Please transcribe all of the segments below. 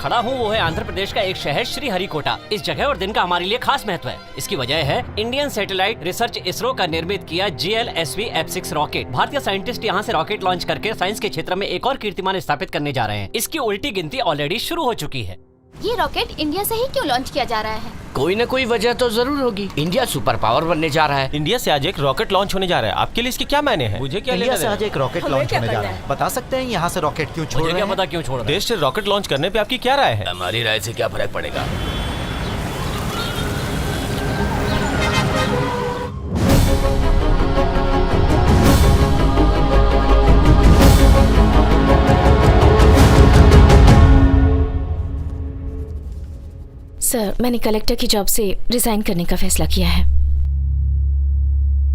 खड़ा हूँ वो है आंध्र प्रदेश का एक शहर श्रीहरिकोटा। इस जगह और दिन का हमारे लिए खास महत्व है। इसकी वजह है इंडियन सैटेलाइट रिसर्च इसरो का निर्मित किया GLSV F6 रॉकेट। भारतीय साइंटिस्ट यहाँ से रॉकेट लॉन्च करके साइंस के क्षेत्र में एक और कीर्तिमान स्थापित करने जा रहे हैं। इसकी उल्टी गिनती ऑलरेडी शुरू हो चुकी है। ये रॉकेट इंडिया से ही क्यों लॉन्च किया जा रहा है? कोई न कोई वजह तो जरूर होगी। इंडिया सुपर पावर बनने जा रहा है। इंडिया से आज एक रॉकेट लॉन्च होने जा रहा है। आपके लिए इसके क्या मायने हैं? मुझे क्या इंडिया से आज एक रॉकेट लॉन्च होने जा रहा है। बता सकते हैं यहाँ से रॉकेट क्यों छोड़ रहे हैं? पता क्यों छोड़ रहे हैं? देश से रॉकेट लॉन्च करने पे आपकी क्या राय है? हमारी राय से क्या फर्क पड़ेगा? सर, मैंने कलेक्टर की जॉब से रिजाइन करने का फैसला किया है।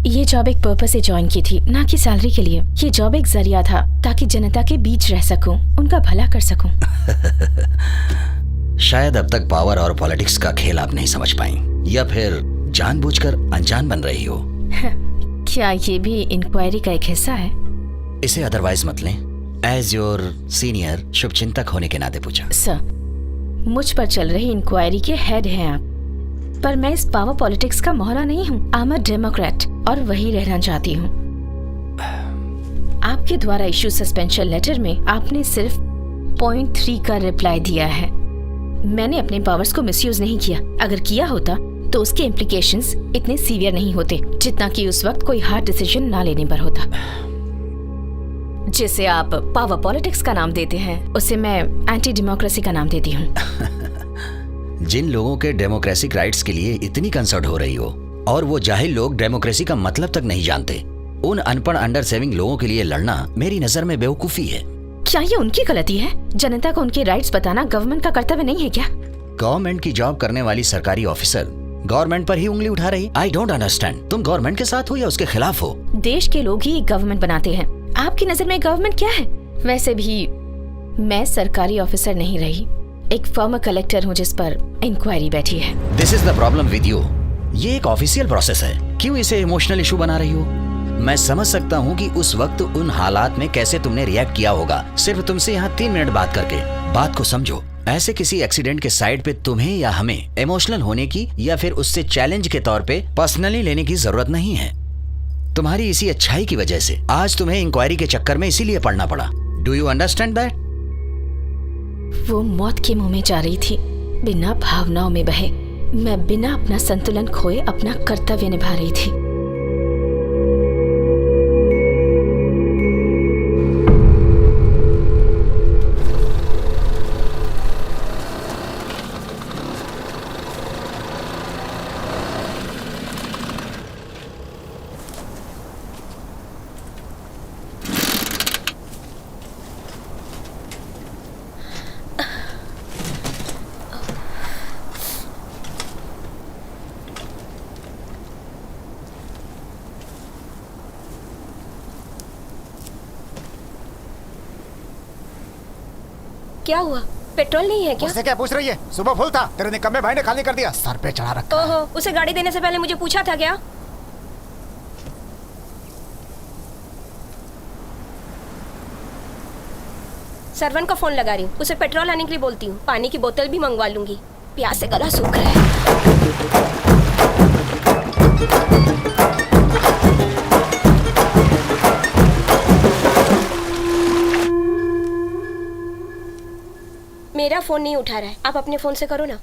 ये जॉब एक पर्पस से ज्वाइन की थी, ना कि सैलरी के लिए। ये जॉब एक जरिया था ताकि जनता के बीच रह सकूं, उनका भला कर सकूं। शायद अब तक पावर और पॉलिटिक्स का खेल आप नहीं समझ पाई, या फिर जानबूझकर अनजान बन रही हो। क्या ये भी इंक्वायरी का एक हिस्सा है? इसे अदरवाइज मत लें। एज योर सीनियर शुभचिंतक होने के नाते पूछा। सर, मुझ पर चल रही इंक्वायरी के हेड हैं आप, पर मैं इस पावर पॉलिटिक्स का मोहरा नहीं हूँ। आई एम अ डेमोक्रेट और वही रहना चाहती हूँ। आपके द्वारा इशू सस्पेंशन लेटर में आपने सिर्फ पॉइंट 3 का रिप्लाई दिया है। मैंने अपने पावर्स को मिसयूज नहीं किया। अगर किया होता तो उसके इम्प्लीकेशंस इतने सीवियर नहीं होते जितना कि उस वक्त कोई हार्ड डिसीजन ना लेने पर होता। जिसे आप पावर पॉलिटिक्स का नाम देते हैं, उसे मैं एंटी डेमोक्रेसी का नाम देती हूँ। जिन लोगों के डेमोक्रेटिक राइट्स के लिए इतनी कंसर्न हो रही हो और वो जाहिल लोग डेमोक्रेसी का मतलब तक नहीं जानते, उन अनपढ़ अंडर सेविंग लोगों के लिए लड़ना मेरी नजर में बेवकूफी है। क्या ये उनकी गलती है? जनता को उनके राइट्स बताना गवर्नमेंट का कर्तव्य नहीं है क्या? गवर्नमेंट की जॉब करने वाली सरकारी ऑफिसर गवर्नमेंट पर ही उंगली उठा रही। I don't understand. तुम गवर्नमेंट के साथ हो या उसके खिलाफ हो? देश के लोग ही गवर्नमेंट बनाते हैं। आपकी नजर में गवर्नमेंट क्या है? वैसे भी मैं सरकारी ऑफिसर नहीं रही, एक फॉर्मर कलेक्टर हूँ जिस पर इंक्वायरी बैठी है। This is the problem with you. ये एक ऑफिशियल प्रोसेस है, क्यों इसे इमोशनल इशू बना रही हो? मैं समझ सकता हूँ कि उस वक्त उन हालात में कैसे तुमने रिएक्ट किया होगा। सिर्फ तुमसे यहाँ 3 मिनट बात करके बात को समझो। ऐसे किसी एक्सीडेंट के साइड पे तुम्हें या हमें इमोशनल होने की या फिर उससे चैलेंज के तौर पे पर्सनली लेने की जरूरत नहीं है। तुम्हारी इसी अच्छाई की वजह से आज तुम्हें इंक्वायरी के चक्कर में इसीलिए पड़ना पड़ा। Do you understand that? वो मौत के मुंह में जा रही थी, बिना भावनाओं में बहे। मैं बिना अपना संतुलन खोए अपना कर्तव्य निभा रही थी। क्या हुआ? पेट्रोल नहीं है क्या? उससे क्या पूछ रही है? सुबह फुल था, तेरे निकम्मे भाई ने खाली कर दिया। सर पे चढ़ा रखा है। ओहो, उसे गाड़ी देने से पहले मुझे पूछा था क्या? सर्वन को फोन लगा रही हूँ, उसे पेट्रोल आने के लिए बोलती हूँ। पानी की बोतल भी मंगवा लूंगी, प्यास से गला सूख रहा है। मेरा फोन नहीं उठा रहा है, आप अपने फोन से करो ना।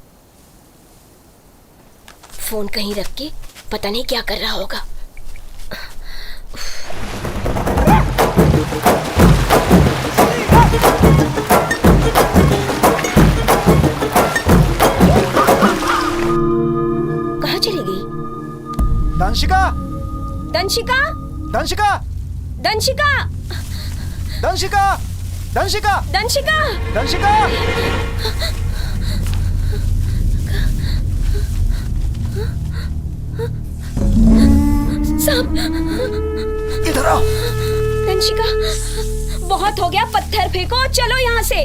फोन कहीं रख के पता नहीं क्या कर रहा होगा। कहाँ चली गई? दंशिका, दंशिका, दंशिका, दंशिका, दंशिका, दंशिका, दंशिका, दंशिका। सांप! इधर आओ। दंशिका, बहुत हो गया, पत्थर फेंको, चलो यहाँ से।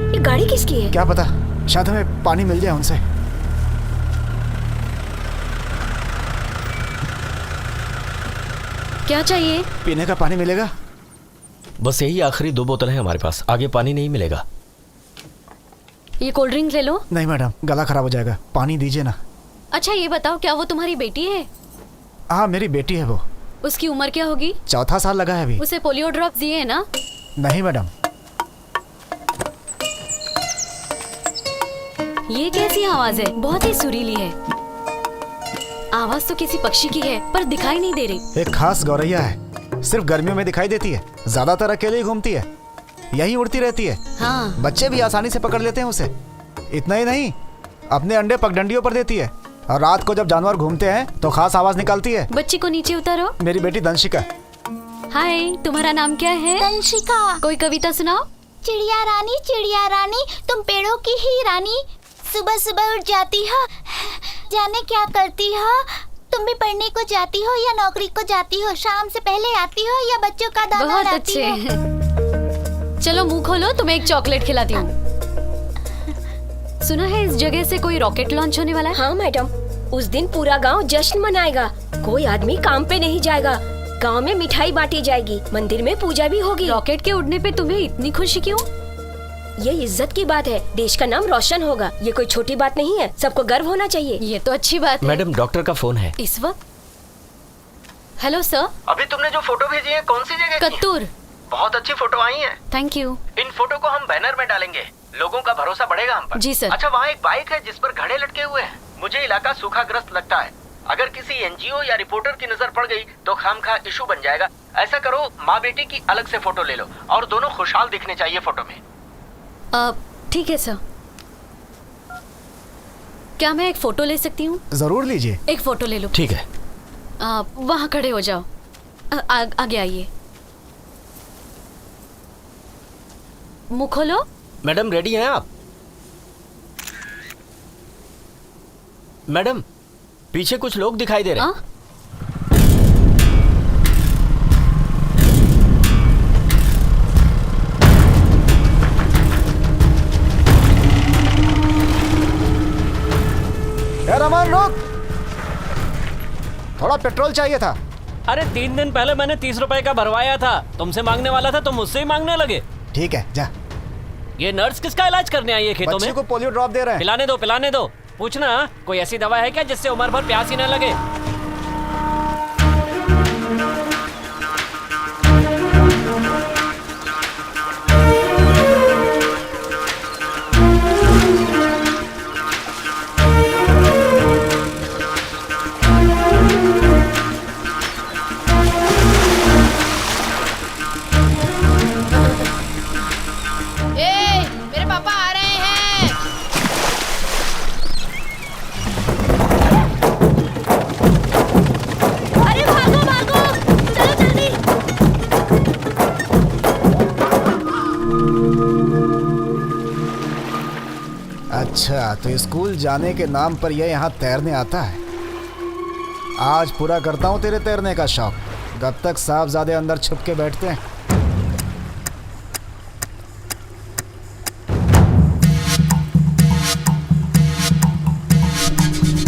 ये गाड़ी किसकी है? क्या पता, शायद हमें पानी मिल जाए उनसे। क्या चाहिए? पीने का पानी मिलेगा? बस यही आखिरी 2 बोतल है हमारे पास, आगे पानी नहीं मिलेगा। ये कोल्ड ड्रिंक ले लो। नहीं मैडम, गला खराब हो जाएगा, पानी दीजिए ना। अच्छा ये बताओ, क्या वो तुम्हारी बेटी है? हाँ मेरी बेटी है वो। उसकी उम्र क्या होगी? 4था साल लगा है अभी। उसे पोलियो ड्रॉप दिए है ना? नहीं मैडम। ये कैसी आवाज है? बहुत ही सुरीली है। आवाज तो किसी पक्षी की है पर दिखाई नहीं दे रही। एक खास गौरैया है, सिर्फ गर्मियों में दिखाई देती है, ज्यादातर अकेले ही घूमती है, यहीं उड़ती रहती है। हाँ। बच्चे भी आसानी से पकड़ लेते हैं उसे। इतना ही नहीं, अपने अंडे पगडंडियों पर देती है, और रात को जब जानवर घूमते हैं तो खास आवाज निकालती है। बच्ची को नीचे उतारो। मेरी बेटी दंशिका। हाय, तुम्हारा नाम क्या है? दंशिका। कोई कविता सुनाओ। चिड़िया रानी तुम पेड़ों की ही रानी, सुबह सुबह उठ जाती हो, जाने क्या करती हो, तुम भी पढ़ने को जाती हो या नौकरी को जाती हो, शाम से पहले आती हो या बच्चों का दाना बहुत लाती अच्छे हो। चलो मुंह खोलो, तुम्हें एक चॉकलेट खिलाती हूँ। सुना है इस जगह से कोई रॉकेट लॉन्च होने वाला है? हाँ मैडम, उस दिन पूरा गांव जश्न मनाएगा। कोई आदमी काम पे नहीं जाएगा, गांव में मिठाई बांटी जाएगी, मंदिर में पूजा भी होगी। रॉकेट के उड़ने पे तुम्हें इतनी खुशी क्यों? ये इज्जत की बात है, देश का नाम रोशन होगा। ये कोई छोटी बात नहीं है, सबको गर्व होना चाहिए। ये तो अच्छी बात है। मैडम डॉक्टर का फोन है। इस वक्त? Hello sir. अभी तुमने जो फोटो भेजी है कौन सी जगह की? कत्तूर। बहुत अच्छी फोटो आई है। Thank you. इन फोटो को हम बैनर में डालेंगे, लोगों का भरोसा बढ़ेगा हम पर। जी सर। अच्छा, वहाँ एक बाइक है जिस पर घड़े लटके हुए हैं। मुझे इलाका सूखाग्रस्त लगता है, अगर किसी एनजीओ या रिपोर्टर की नजर पड़ गई तो खामखा इशू बन जाएगा। ऐसा करो, माँ बेटी की अलग से फोटो ले लो, और दोनों खुशहाल दिखने चाहिए फोटो में। ठीक है सर। क्या मैं एक फोटो ले सकती हूँ? जरूर लीजिए। एक फोटो ले लो। ठीक है। वहाँ खड़े हो जाओ। आगे आइए। मुंह खोलो। मैडम रेडी हैं आप? मैडम पीछे कुछ लोग दिखाई दे रहे हैं। रमन रुक, थोड़ा पेट्रोल चाहिए था। अरे 3 दिन पहले मैंने 30 रुपए का भरवाया था, तुमसे मांगने वाला था, तुम मुझसे ही मांगने लगे। ठीक है जा। ये नर्स किसका इलाज करने आई है खेतों में? बच्चे को पोलियो ड्रॉप दे रहे हैं। पिलाने दो। पूछना कोई ऐसी दवा है क्या जिससे उम्र भर प्यास ही न लगे? मेरे पापा आ रहे हैं। अरे भागो, चलो जल्दी। अच्छा, तो स्कूल जाने के नाम पर ये यहाँ तैरने आता है। आज पूरा करता हूँ तेरे तैरने का शौक। कब तक साहबजादे अंदर छुप के बैठते हैं।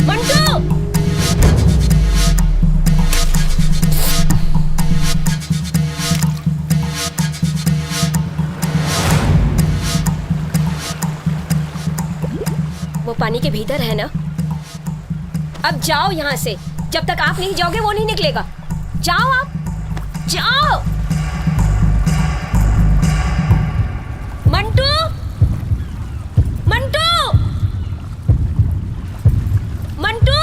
मंटू! वो पानी के भीतर है ना? अब जाओ यहाँ से। जब तक आप नहीं जाओगे वो नहीं निकलेगा। जाओ आप, जाओ। मंटू, मंटू, मंटू।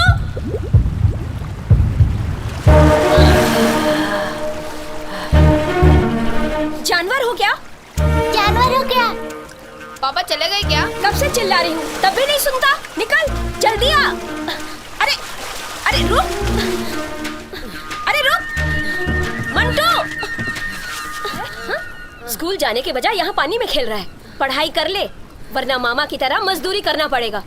जानवर हो क्या? जानवर हो क्या? पापा चले गए क्या? कब से चिल्ला रही हूँ, तब भी नहीं सुनता। निकल, जल्दी आ। अरे रुक, मंटू। स्कूल जाने के बजाय यहाँ पानी में खेल रहा है। पढ़ाई कर ले, वरना मामा की तरह मजदूरी करना पड़ेगा।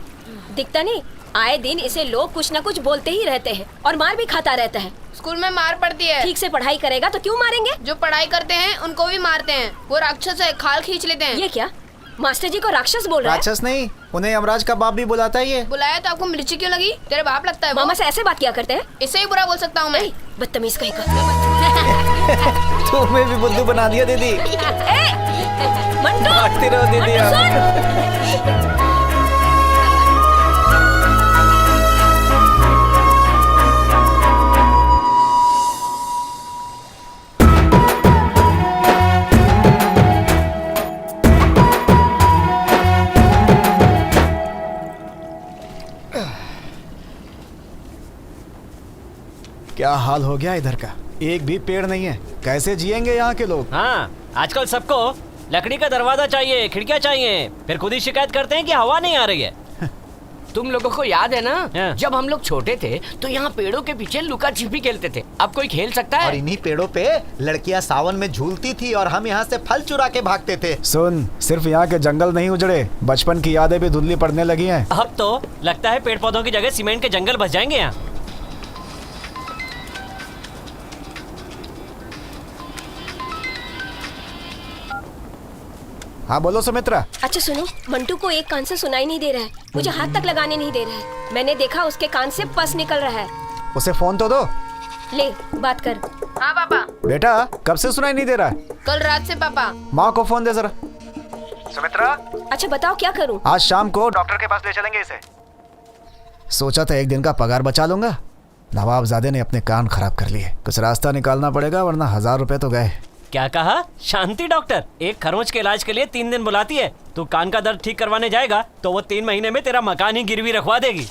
दिखता नहीं, आए दिन इसे लोग कुछ न कुछ बोलते ही रहते हैं और मार भी खाता रहता है। स्कूल में मार पड़ती है। ठीक से पढ़ाई करेगा तो क्यों मारेंगे? जो पढ़ाई करते हैं उनको भी मारते हैं। वो राक्षस है, खाल खींच लेते हैं। ये क्या? मास्टर जी को राक्षस बोल रहा है? राक्षस नहीं, उन्हें यमराज का बाप भी बुलाता है। ये बुलाया तो आपको मिर्ची क्यों लगी? तेरे बाप लगता है वो। मामा से ऐसे बात किया करते हैं? इससे ही बुरा बोल सकता हूँ मैं। बदतमीज कहीं का। तुम्हें भी बुद्धू बना दिया दीदी। मंटू भागती रहो दीदी आप। क्या हाल हो गया इधर का, एक भी पेड़ नहीं है, कैसे जिएंगे यहाँ के लोग। हाँ, आजकल सबको लकड़ी का दरवाजा चाहिए, खिड़कियाँ चाहिए, फिर खुद ही शिकायत करते हैं कि हवा नहीं आ रही है। तुम लोगों को याद है ना, हाँ। जब हम लोग छोटे थे तो यहाँ पेड़ों के पीछे लुका छिपी खेलते थे। अब कोई खेल सकता है? और इन्हीं पेड़ों पे लड़कियाँ सावन में झूलती थी और हम यहाँ से फल चुरा के भागते थे। सुन, सिर्फ यहाँ के जंगल नहीं उजड़े, बचपन की यादें भी धुंधली पड़ने लगी हैं। अब तो लगता है पेड़ पौधों की जगह सीमेंट के जंगल बस जाएंगे यहाँ। हाँ बोलो सुमित्रा। अच्छा सुनो, मंटू को एक कान से सुनाई नहीं दे रहा है, मुझे हाथ तक लगाने नहीं दे रहा है। मैंने देखा उसके कान से पस निकल रहा है। उसे फोन तो दो। ले बात कर। हाँ पापा। बेटा कब से सुनाई नहीं दे रहा है? कल रात से पापा। माँ को फोन दे जरा। सुमित्रा। अच्छा बताओ क्या करूँ? आज शाम को डॉक्टर के पास ले चलेंगे इसे। सोचा था एक दिन का पगार बचा लूंगा, नवाबजादे ने अपने कान खराब कर लिए। कुछ रास्ता निकालना पड़ेगा वरना 1000 रुपए तो गए। क्या कहा? शांति डॉक्टर एक खरोंच के इलाज के लिए 3 दिन बुलाती है। तू कान का दर्द ठीक करवाने जाएगा तो वो 3 महीने में तेरा मकान ही गिरवी रखवा देगी।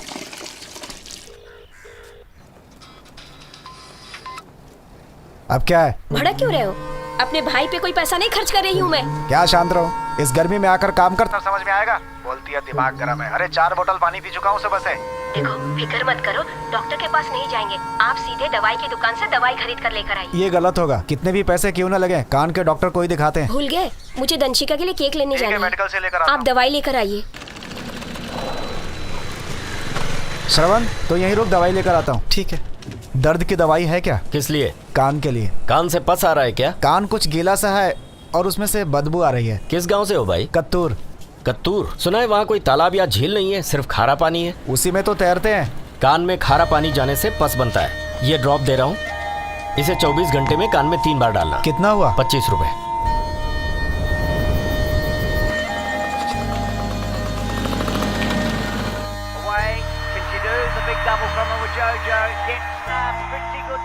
अब क्या है? भड़क क्यों रहे हो? अपने भाई पे कोई पैसा नहीं खर्च कर रही हूँ मैं। क्या शांत रहो, इस गर्मी में आकर काम कर तब समझ में आएगा। बोलती है दिमाग गर्म है। अरे 4 बोतल पानी पी चुका हूँ सुबह से। देखो फिक्र मत करो, डॉक्टर के पास नहीं जाएंगे, आप सीधे दवाई की दुकान से दवाई खरीद कर लेकर आइए। ये गलत होगा, कितने भी पैसे क्यों न लगे, कान के डॉक्टर को ही दिखाते हैं। भूल गए, मुझे दंशिका के लिए केक लेने जाना है। मेडिकल से लेकर आप दवाई लेकर आइए। श्रवण तो यहीं रुक, दवाई लेकर आता हूँ। ठीक है। दर्द की दवाई है क्या? किस लिए? कान के लिए। कान से पस आ रहा है क्या? कान कुछ गीला सा है और उसमें से बदबू आ रही है। किस गांव से हो भाई? कत्तूर। कत्तूर? सुना है वहाँ कोई तालाब या झील नहीं है, सिर्फ खारा पानी है। उसी में तो तैरते हैं। कान में खारा पानी जाने से पस बनता है। ये ड्रॉप दे रहा हूँ, इसे 24 घंटे में कान में 3 बार डालना। कितना हुआ? 25 रुपए।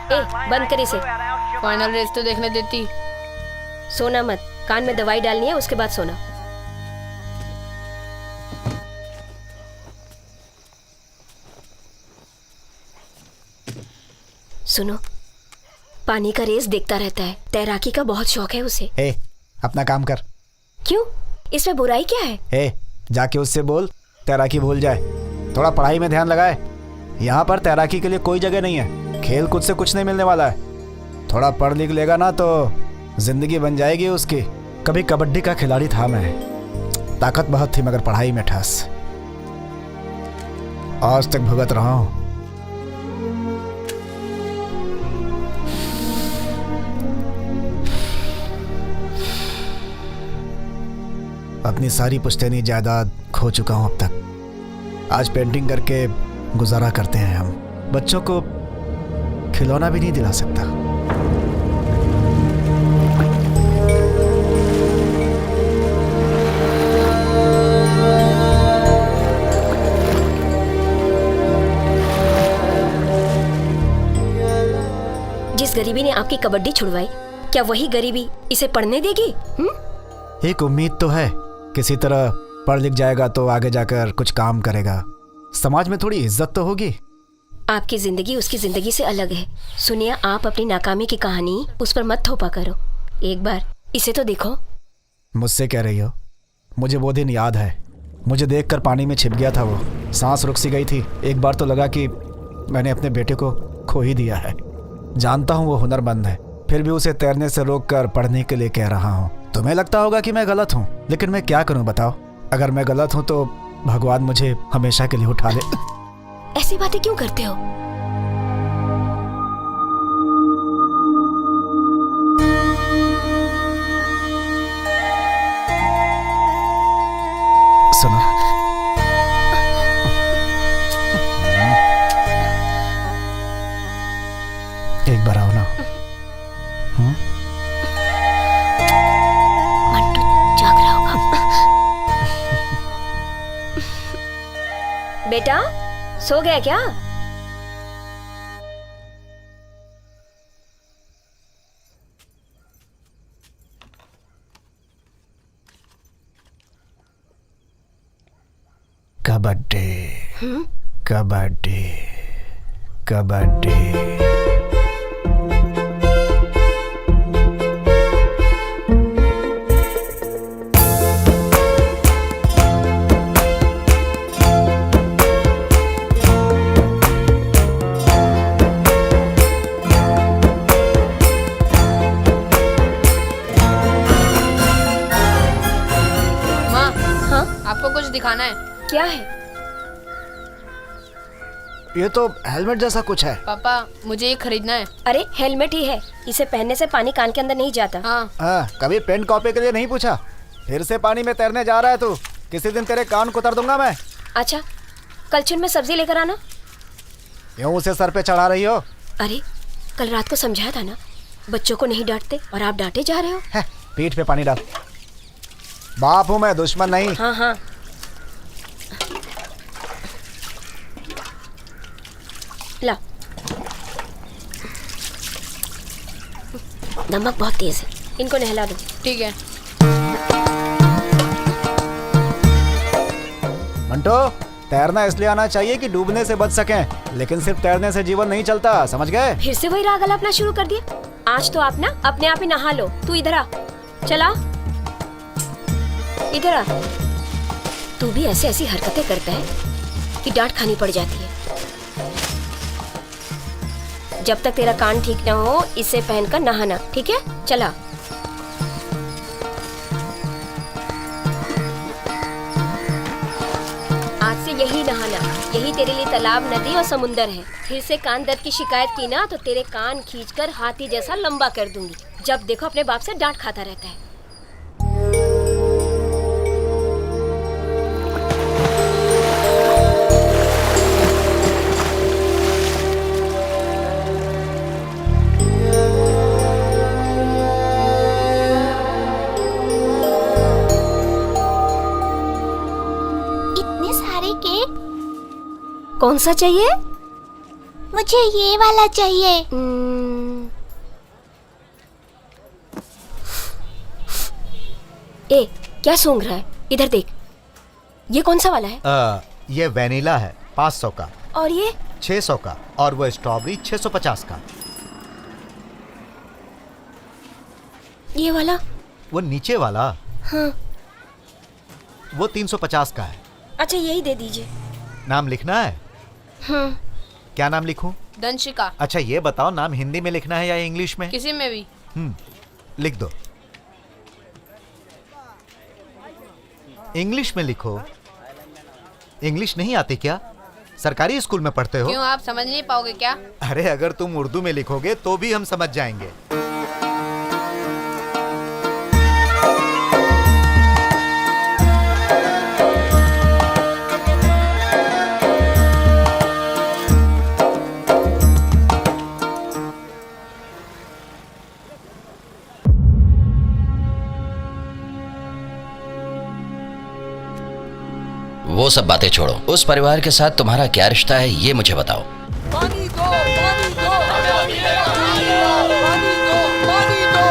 ए, बंद कर इसे। फाइनल रेस तो देखने देती। सोना मत, कान में दवाई डालनी है उसके बाद सोना। सुनो, पानी का रेस देखता रहता है, तैराकी का बहुत शौक है उसे। ए, अपना काम कर। क्यों? इसमें बुराई क्या है? ए, जाके उससे बोल तैराकी भूल जाए, थोड़ा पढ़ाई में ध्यान लगाए। यहाँ पर तैराकी के लिए कोई जगह नहीं है, खेल कूद से कुछ नहीं मिलने वाला है। थोड़ा पढ़ लिख लेगा ना तो जिंदगी बन जाएगी उसकी। कभी कबड्डी का खिलाड़ी था मैं, ताकत बहुत थी मगर पढ़ाई में ठस। आज तक भुगत रहा हूँ। अपनी सारी पुश्तैनी जायदाद खो चुका हूँ अब तक। आज पेंटिंग करके गुजारा करते हैं हम। बच्चों को खिलौना भी नहीं दिला सकता। जिस गरीबी ने आपकी कबड्डी छुड़वाई, क्या वही गरीबी इसे पढ़ने देगी? एक उम्मीद तो है, किसी तरह पढ़ लिख जाएगा तो आगे जाकर कुछ काम करेगा, समाज में थोड़ी इज्जत तो होगी। आपकी जिंदगी उसकी जिंदगी से अलग है। सुनिए, आप अपनी नाकामी की कहानी उस पर मत थोपा करो। एक बार इसे तो देखो। मुझसे कह रही हो? मुझे वो दिन याद है, मुझे देखकर पानी में छिप गया था वो। सांस रुक सी गई थी। एक बार तो लगा कि मैंने अपने बेटे को खो ही दिया है। जानता हूँ वो हुनरमंद है, फिर भी उसे तैरने से रोककर पढ़ने के लिए कह रहा हूँ। तुम्हें लगता होगा कि मैं गलत हूँ, लेकिन मैं क्या करूँ बताओ? अगर मैं गलत हूँ तो भगवान मुझे हमेशा के लिए उठा ले। ऐसी बातें क्यों करते हो? सुनो, एक बार आओ ना। बेटा सो गया क्या? कबड्डी कबड्डी कबड्डी। माँ, हाँ आपको कुछ दिखाना है। क्या है? ये तो हेलमेट जैसा कुछ है। पापा मुझे ये खरीदना है। अरे हेलमेट ही है, इसे पहनने से पानी कान के अंदर नहीं जाता। हाँ। कभी पेन कॉपी के लिए नहीं पूछा? फिर से पानी में तैरने जा रहा है तू। किसी दिन तेरे कान को उतार दूंगा मैं। अच्छा कलछुल में सब्जी लेकर आना। क्यों उसे सर पे चढ़ा रही हो? अरे कल रात को समझाया था ना, बच्चों को नहीं डांटते और आप डांटे जा रहे हो। पीठ पे पानी डाल। बाप हूँ मैं, दुश्मन नहीं। हाँ हाँ ला। नमक बहुत तेज है, इनको नहला दो। ठीक है। मंटो, तैरना इसलिए आना चाहिए कि डूबने से बच सकें, लेकिन सिर्फ तैरने से जीवन नहीं चलता, समझ गए? फिर से वही राग अपना शुरू कर दिया। आज तो आप ना अपने आप ही नहा लो। तू इधर आ, चला इधर आ। तू भी ऐसे ऐसी हरकतें करता है कि डांट खानी पड़ जाती है। जब तक तेरा कान ठीक ना हो इसे पहनकर नहाना, ठीक है? चला। आज से यही नहाना, यही तेरे लिए तालाब, नदी और समुंदर है। फिर से कान दर्द की शिकायत की ना तो तेरे कान खींचकर हाथी जैसा लंबा कर दूंगी। जब देखो अपने बाप से डांट खाता रहता है। कौन सा चाहिए? मुझे ये वाला चाहिए। ए, क्या सूंघ रहा है? इधर देख। ये कौन सा वाला है? ये वैनिला है 500 का। और ये 600 का। और वो स्ट्रॉबेरी 650 का। ये वाला? वो नीचे वाला? हाँ। वो 350 का है। अच्छा यही दे दीजिए। नाम लिखना है? क्या नाम लिखूं? दंशिका। अच्छा ये बताओ, नाम हिंदी में लिखना है या इंग्लिश में? किसी में भी। लिख दो। इंग्लिश में लिखो। इंग्लिश नहीं आती क्या? सरकारी स्कूल में पढ़ते हो? क्यों, आप समझ नहीं पाओगे क्या? अरे अगर तुम उर्दू में लिखोगे तो भी हम समझ जाएंगे। वो सब बातें छोड़ो, उस परिवार के साथ तुम्हारा क्या रिश्ता है ये मुझे बताओ। पानी दो, पानी दो, पानी दो, पानी दो,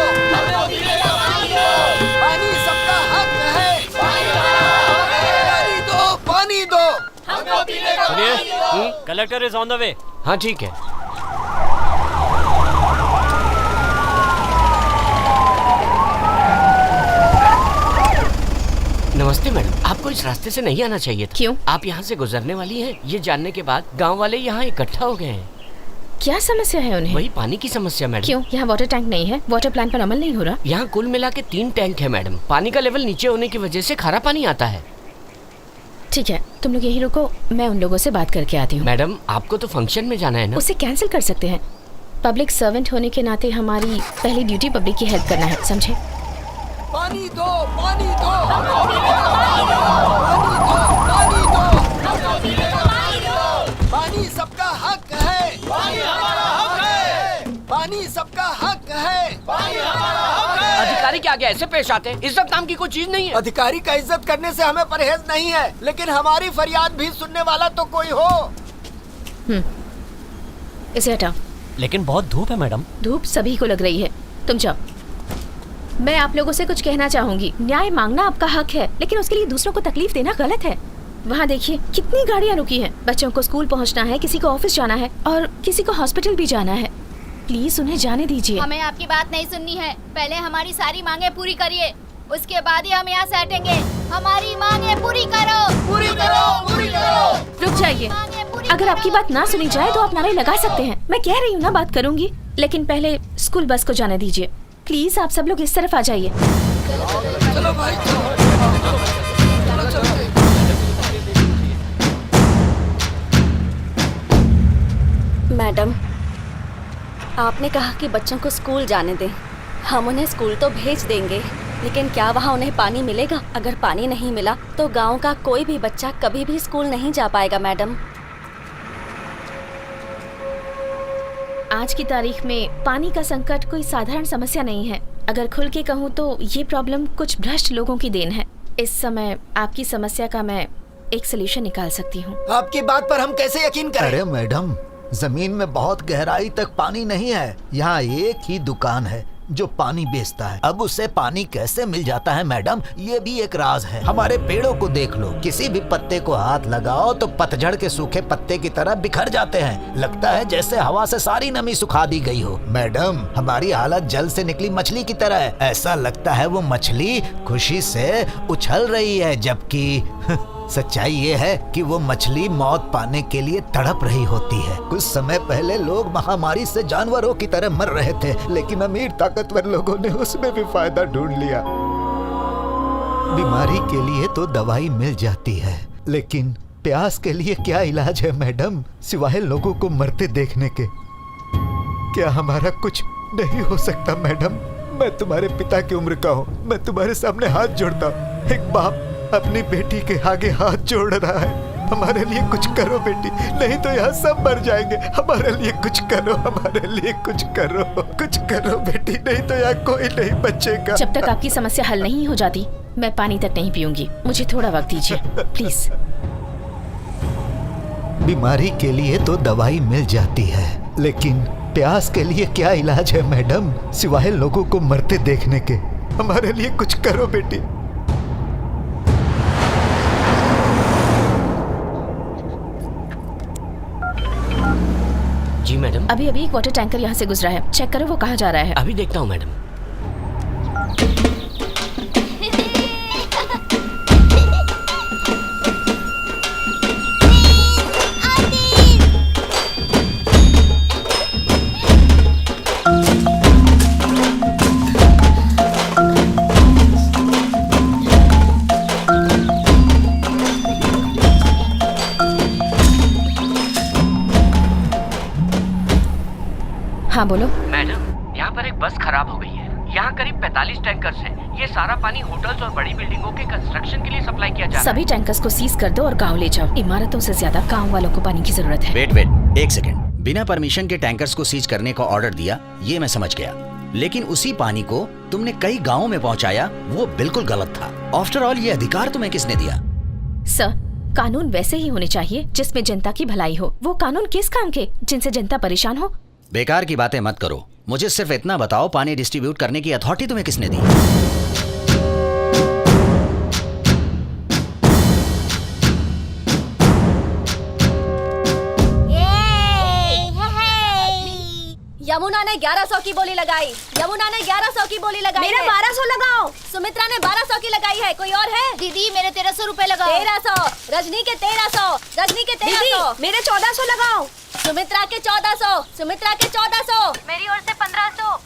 पानी सबका हक है। पानी दो, पानी दो। सुनिए, collector is on the way. हाँ ठीक है। नमस्ते मैडम, आपको इस रास्ते से नहीं आना चाहिए था। क्यों? आप यहाँ से गुजरने वाली हैं, ये जानने के बाद गांव वाले यहाँ इकट्ठा हो गए हैं। क्या समस्या है उन्हें? वही पानी की समस्या मैडम। क्यों, यहाँ वाटर टैंक नहीं है? वाटर प्लान पर अमल नहीं हो रहा? यहाँ कुल मिला के 3 टैंक है मैडम। पानी का लेवल नीचे होने की वजह से खारा पानी आता है। ठीक है, तुम लोग यहीं रुको, मैं उन लोगों से बात करके आती हूँ। मैडम आपको तो फंक्शन में जाना है ना? उसे कैंसिल कर सकते हैं। पब्लिक सर्वेंट होने के नाते हमारी पहली ड्यूटी पब्लिक की हेल्प करना है, समझे? पानी दो, पानी दो, पानी दो, पानी दो। पानी सबका हक है। पानी हमारा हक है। पानी सबका हक है। पानी हमारा हक है। अधिकारी के आगे ऐसे पेश आते हैं? इज्जत नाम की कोई चीज नहीं है। अधिकारी का इज्जत करने से हमें परहेज नहीं है, लेकिन हमारी फरियाद भी सुनने वाला तो कोई हो। इसे हटाओ। लेकिन बहुत धूप है मैडम। धूप सभी को लग रही है, तुम जाओ। मैं आप लोगों से कुछ कहना चाहूंगी। न्याय मांगना आपका हक है, लेकिन उसके लिए दूसरों को तकलीफ देना गलत है। वहाँ देखिए कितनी गाड़ियाँ रुकी हैं। बच्चों को स्कूल पहुँचना है, किसी को ऑफिस जाना है और किसी को हॉस्पिटल भी जाना है। प्लीज उन्हें जाने दीजिए। हमें आपकी बात नहीं सुननी है। पहले हमारी सारी मांगे पूरी करिए, उसके बाद ही हम यहाँ से हटेंगे। हमारी मांगे पूरी करो, पूरी करो, पूरी करो। रुक जाइए। अगर आपकी बात ना सुनी जाए तो आप नारे लगा सकते हैं। मैं कह रही हूँ ना, बात करूंगी, लेकिन पहले स्कूल बस को जाने दीजिए। प्लीज आप सब लोग इस तरफ आ जाइए। चलो भाई, मैडम, आपने कहा कि बच्चों को स्कूल जाने दें। हम उन्हें स्कूल तो भेज देंगे, लेकिन क्या वहाँ उन्हें पानी मिलेगा? अगर पानी नहीं मिला तो गांव का कोई भी बच्चा कभी भी स्कूल नहीं जा पाएगा मैडम। आज की तारीख में पानी का संकट कोई साधारण समस्या नहीं है। अगर खुल के कहूँ तो ये प्रॉब्लम कुछ भ्रष्ट लोगों की देन है। इस समय आपकी समस्या का मैं एक सलूशन निकाल सकती हूँ। आपकी बात पर हम कैसे यकीन करें? अरे मैडम, जमीन में बहुत गहराई तक पानी नहीं है। यहाँ एक ही दुकान है जो पानी बेचता है। अब उसे पानी कैसे मिल जाता है मैडम, ये भी एक राज है। हमारे पेड़ों को देख लो, किसी भी पत्ते को हाथ लगाओ तो पतझड़ के सूखे पत्ते की तरह बिखर जाते हैं। लगता है जैसे हवा से सारी नमी सुखा दी गई हो। मैडम, हमारी हालत जल से निकली मछली की तरह है। ऐसा लगता है वो मछली खुशी से उछल रही है, जबकि सच्चाई ये है कि वो मछली मौत पाने के लिए तड़प रही होती है। कुछ समय पहले लोग महामारी से जानवरों की तरह मर रहे थे, लेकिन अमीर ताकतवर लोगों ने उसमें भी फायदा ढूंढ लिया। बीमारी के लिए तो दवाई मिल जाती है, लेकिन प्यास के लिए क्या इलाज है मैडम, सिवाय लोगों को मरते देखने के। क्या हमारा कुछ नहीं हो सकता मैडम? मैं तुम्हारे पिता की उम्र का हूँ, मैं तुम्हारे सामने हाथ जोड़ता हूँ। एक बाप अपनी बेटी के आगे हाथ जोड़ रहा है। हमारे लिए कुछ करो बेटी, नहीं तो यहाँ सब मर जाएंगे। हमारे लिए कुछ करो, हमारे लिए कुछ करो, कुछ करो बेटी, नहीं तो यहाँ कोई नहीं बचेगा। जब तक आपकी समस्या हल नहीं हो जाती, मैं पानी तक नहीं पीऊंगी। मुझे थोड़ा वक्त दीजिए प्लीज। बीमारी के लिए तो दवाई मिल जाती है, लेकिन प्यास के लिए क्या इलाज है मैडम, सिवाय लोगों को मरते देखने के। हमारे लिए कुछ करो बेटी। जी मैडम। अभी एक वाटर टैंकर यहाँ से गुजरा है, चेक करो वो कहाँ जा रहा है। अभी देखता हूँ मैडम। हाँ बोलो। मैडम, यहाँ पर एक बस खराब हो गई है। यहाँ करीब 45 टैंकर्स हैं। ये सारा पानी होटल्स और बड़ी बिल्डिंगों के कंस्ट्रक्शन के लिए सप्लाई किया जा रहा है। सभी टैंकर्स को सीज कर दो और गांव ले जाओ। इमारतों से ज्यादा गांव वालों को पानी की जरूरत है। वेट एक सेकंड। बिना परमिशन के टैंकर्स को सीज करने का ऑर्डर दिया, ये मैं समझ गया, लेकिन उसी पानी को तुमने कई गाँवों में पहुँचाया, वो बिल्कुल गलत था। आफ्टर ऑल ये अधिकार तुम्हें किसने दिया? सर, कानून वैसे ही होने चाहिए जिसमें जनता की भलाई हो। वो कानून किस काम के जिनसे जनता परेशान हो? बेकार की बातें मत करो। मुझे सिर्फ इतना बताओ, पानी डिस्ट्रीब्यूट करने की अथॉरिटी तुम्हें किसने दी? यमुना ने 1100 की बोली लगाई। यमुना ने 1100 की बोली लगाई। मेरा 1200 लगाओ। सुमित्रा ने 1200 की लगाई है। कोई और है? दीदी मेरे 1300 रुपए लगाओ। 1300। रजनी के 1300। रजनी के 1300। मेरे 1400 लगाओ। सुमित्रा के 1400। सुमित्रा के 1400। मेरी ओर से 1500।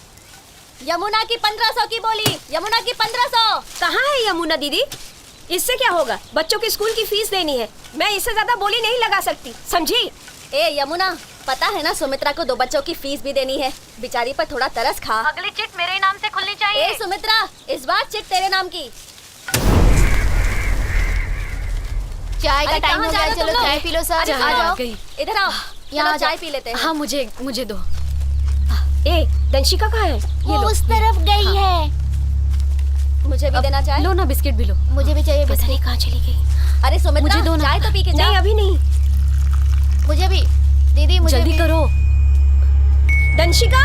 यमुना की 1500 की बोली। यमुना की 1500। कहाँ है यमुना दीदी? इससे क्या होगा? बच्चों की स्कूल की फीस देनी है। मैं इससे ज्यादा बोली नहीं लगा सकती, समझी? ए यमुना, पता है ना सुमित्रा को 2 बच्चों की फीस भी देनी है। बेचारी पर थोड़ा तरस खा। अगली चिट मेरे नाम से खुलनी चाहिए। ए सुमित्रा, इस बार चिट तेरे नाम की। चाय का टाइम हो गया, चलो चाय पी लो सर। आ जाओ, इधर आओ, यहाँ चाय पी लेते हैं। हाँ मुझे दो। ए दंशिका कहाँ है? वो उस तरफ गई है। मुझे भी देना चाय। लो ना बिस्किट भी लो। मुझे भी चाहिए पता नहीं कहाँ चली गई। अरे सुमित्रा मुझे दो ना। चाय तो पी के जा। नहीं अभी नहीं। मुझे भी दीदी, मुझे जल्दी भी। करो। दंशिका,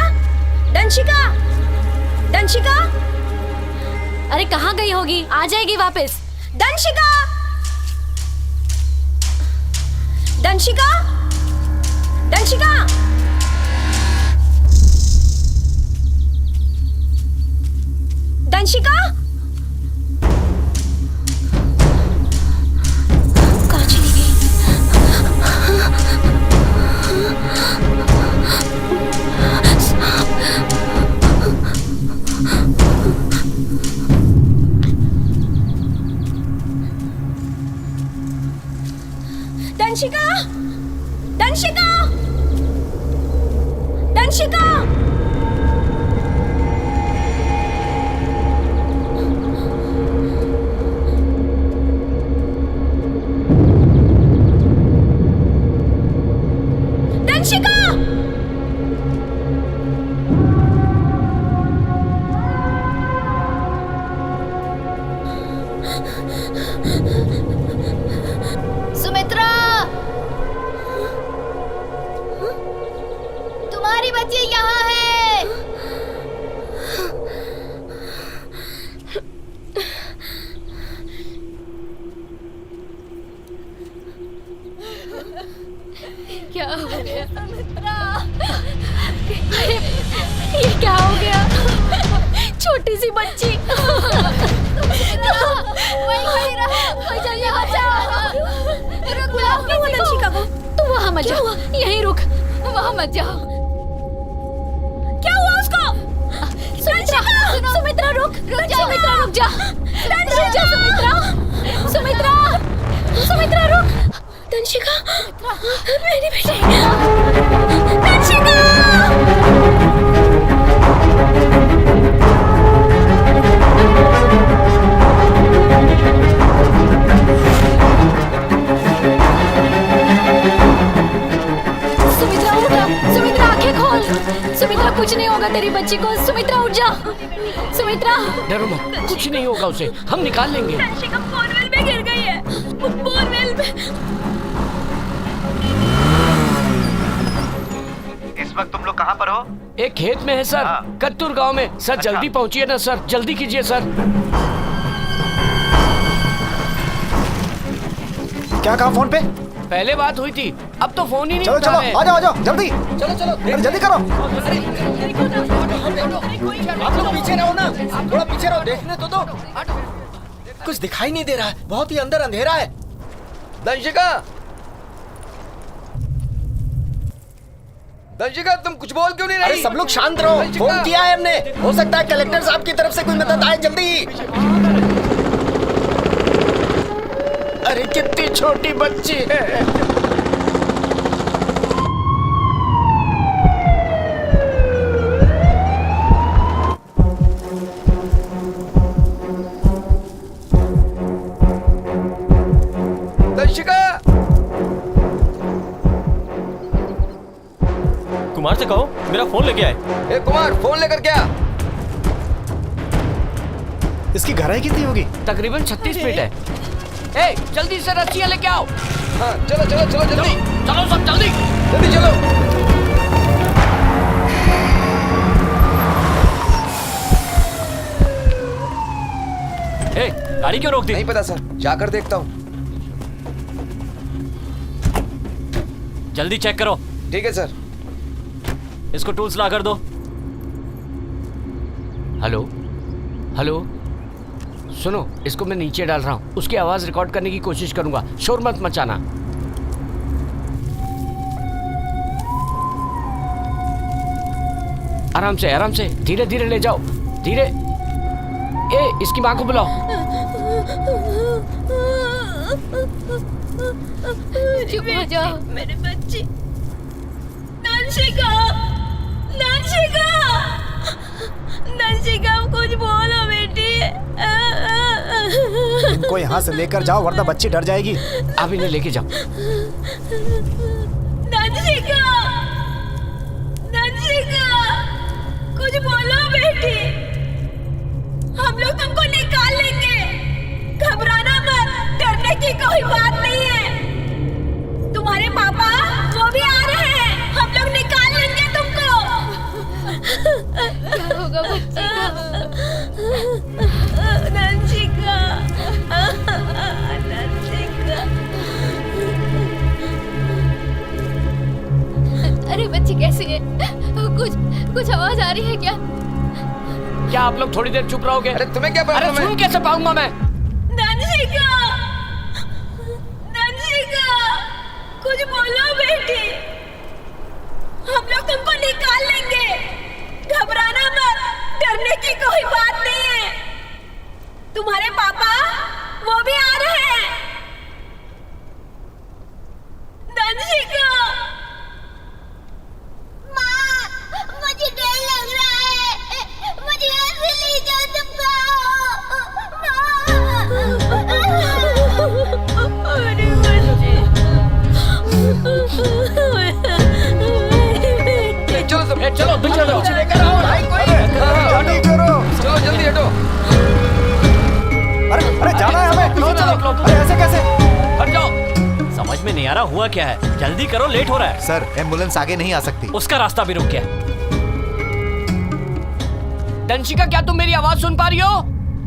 दंशिका, दंशिका, अरे कहाँ गई होगी? आ जाएगी वापस। दंशिका, दंशिका, दंशिका, दंशिका, कहाँ चली गई? दंशिका, दंशिका, दंशिका, दंशिका, सुमित्रा, तुम्हारी बच्ची यहाँ है। क्या हो गया सुमित्रा? ये क्या हो गया? छोटी सी बच्ची। बुलाओ क्यों दंशिका को? तू वहाँ मत जा, यहीं रुक, वहाँ मत जा। क्या हुआ उसको? सुमित्रा, सुमित्रा रुक, सुमित्रा रुक जा, रुक जा सुमित्रा, सुमित्रा, सुमित्रा रुक। दंशिका, मेरी बेटी, दंशिका। सुमित्रा उठ, सुमित्रा आंखें खोल, सुमित्रा कुछ नहीं होगा तेरी बच्ची को, सुमित्रा उठ जा, सुमित्रा। डरो मत, कुछ नहीं होगा उसे, हम निकाल लेंगे। दंशिका बोरवेल में गिर गई है, बोरवेल में। इस वक्त तुम लोग कहाँ पर हो? एक खेत में है सर, कत्तूर गांव में। सर जल्दी पहुंचिए ना सर, जल्दी कीजिए सर। क्या कहा फोन पे? पहले बात हुई थी, अब तो फोन ही नहीं चलो उठा चलो, रहे। आ जाओ जल्दी। चलो चलो, अरे जल्दी करो। आप लोग पीछे रहो ना, थोड़ा पीछे रहो, देखने तो दो। कुछ दिखाई नहीं दे रहा है, बहुत ही अंदर अंधेरा है। दंशिका, दंशिका तुम कुछ बोल क्यों नहीं रही? अरे सब लोग शांत रहो, फोन किया है हमने, हो सकता है कलेक्टर साहब की तरफ से कोई मदद आए, जल्दी। अरे कितनी छोटी बच्ची है। दंशिका, कुमार से कहो मेरा फोन लेके आए। ए कुमार, फोन लेकर क्या? इसकी गहराई कितनी होगी? तकरीबन 36 फीट है। ए, जल्दी से रस्सियां लेके आओ। हाँ, चलो चलो चलो जल्दी, चलो सब जल्दी, जल्दी चलो। ए, गाड़ी क्यों रोक दी? नहीं पता सर, जाकर देखता हूँ। जल्दी चेक करो। ठीक है सर। इसको टूल्स ला कर दो। हेलो हेलो, सुनो, इसको मैं नीचे डाल रहा हूँ, उसकी आवाज रिकॉर्ड करने की कोशिश करूंगा, शोर मत मचाना। आराम से धीरे धीरे ले जाओ, धीरे। ए, इसकी माँ को बुलाओ। चुप हो जाओ मेरे बच्ची। दंशिका, दंशिका, दंशिका कुछ बोलो बेटी। इनको यहाँ से लेकर जाओ वरना बच्ची डर जाएगी। आप इन्हें लेके जाओ। दंशिका, दंशिका कुछ बोलो बेटी। हम लोग तुमको निकाल लेंगे, घबराना मत, डरने की कोई बात नहीं है। तुम्हारे पापा वो भी आ रहे हैं, हम लोग निकाल लेंगे तुमको। क्या होगा बच्ची नंशिका, नंशिका। अरे बच्ची कैसी है? कुछ आवाज आ रही है क्या? क्या आप लोग थोड़ी देर चुप रहोगे? अरे तुम्हें क्या अरे प्रॉब्लम है? सुन कैसे पाऊंगा मैं? नंशिका, नंशिका, कुछ बोलो बेटी, हम लोग तुमको निकाल लेंगे, घबराना मत, डरने की कोई बात नहीं है। तुम्हारे पापा वो भी आ रहे हैं। नंशिका, माँ, मुझे डर लग रहा है, मुझे यहाँ से ले जाओ तुम। अरे बच्चे, चलो सब, चलो तुम चलो। लेकर आओ भाई कोई। जल्दी करो। चलो जल्दी हटो। अरे जाना है हमें। चलो, चलो। अरे ऐसे कैसे? हट जाओ। समझ में नहीं आ रहा हुआ क्या है, जल्दी करो, लेट हो रहा है। सर एम्बुलेंस आगे नहीं आ सकती। उसका रास्ता भी रुक गया। दंशिका, क्या तुम मेरी आवाज सुन पा रही हो?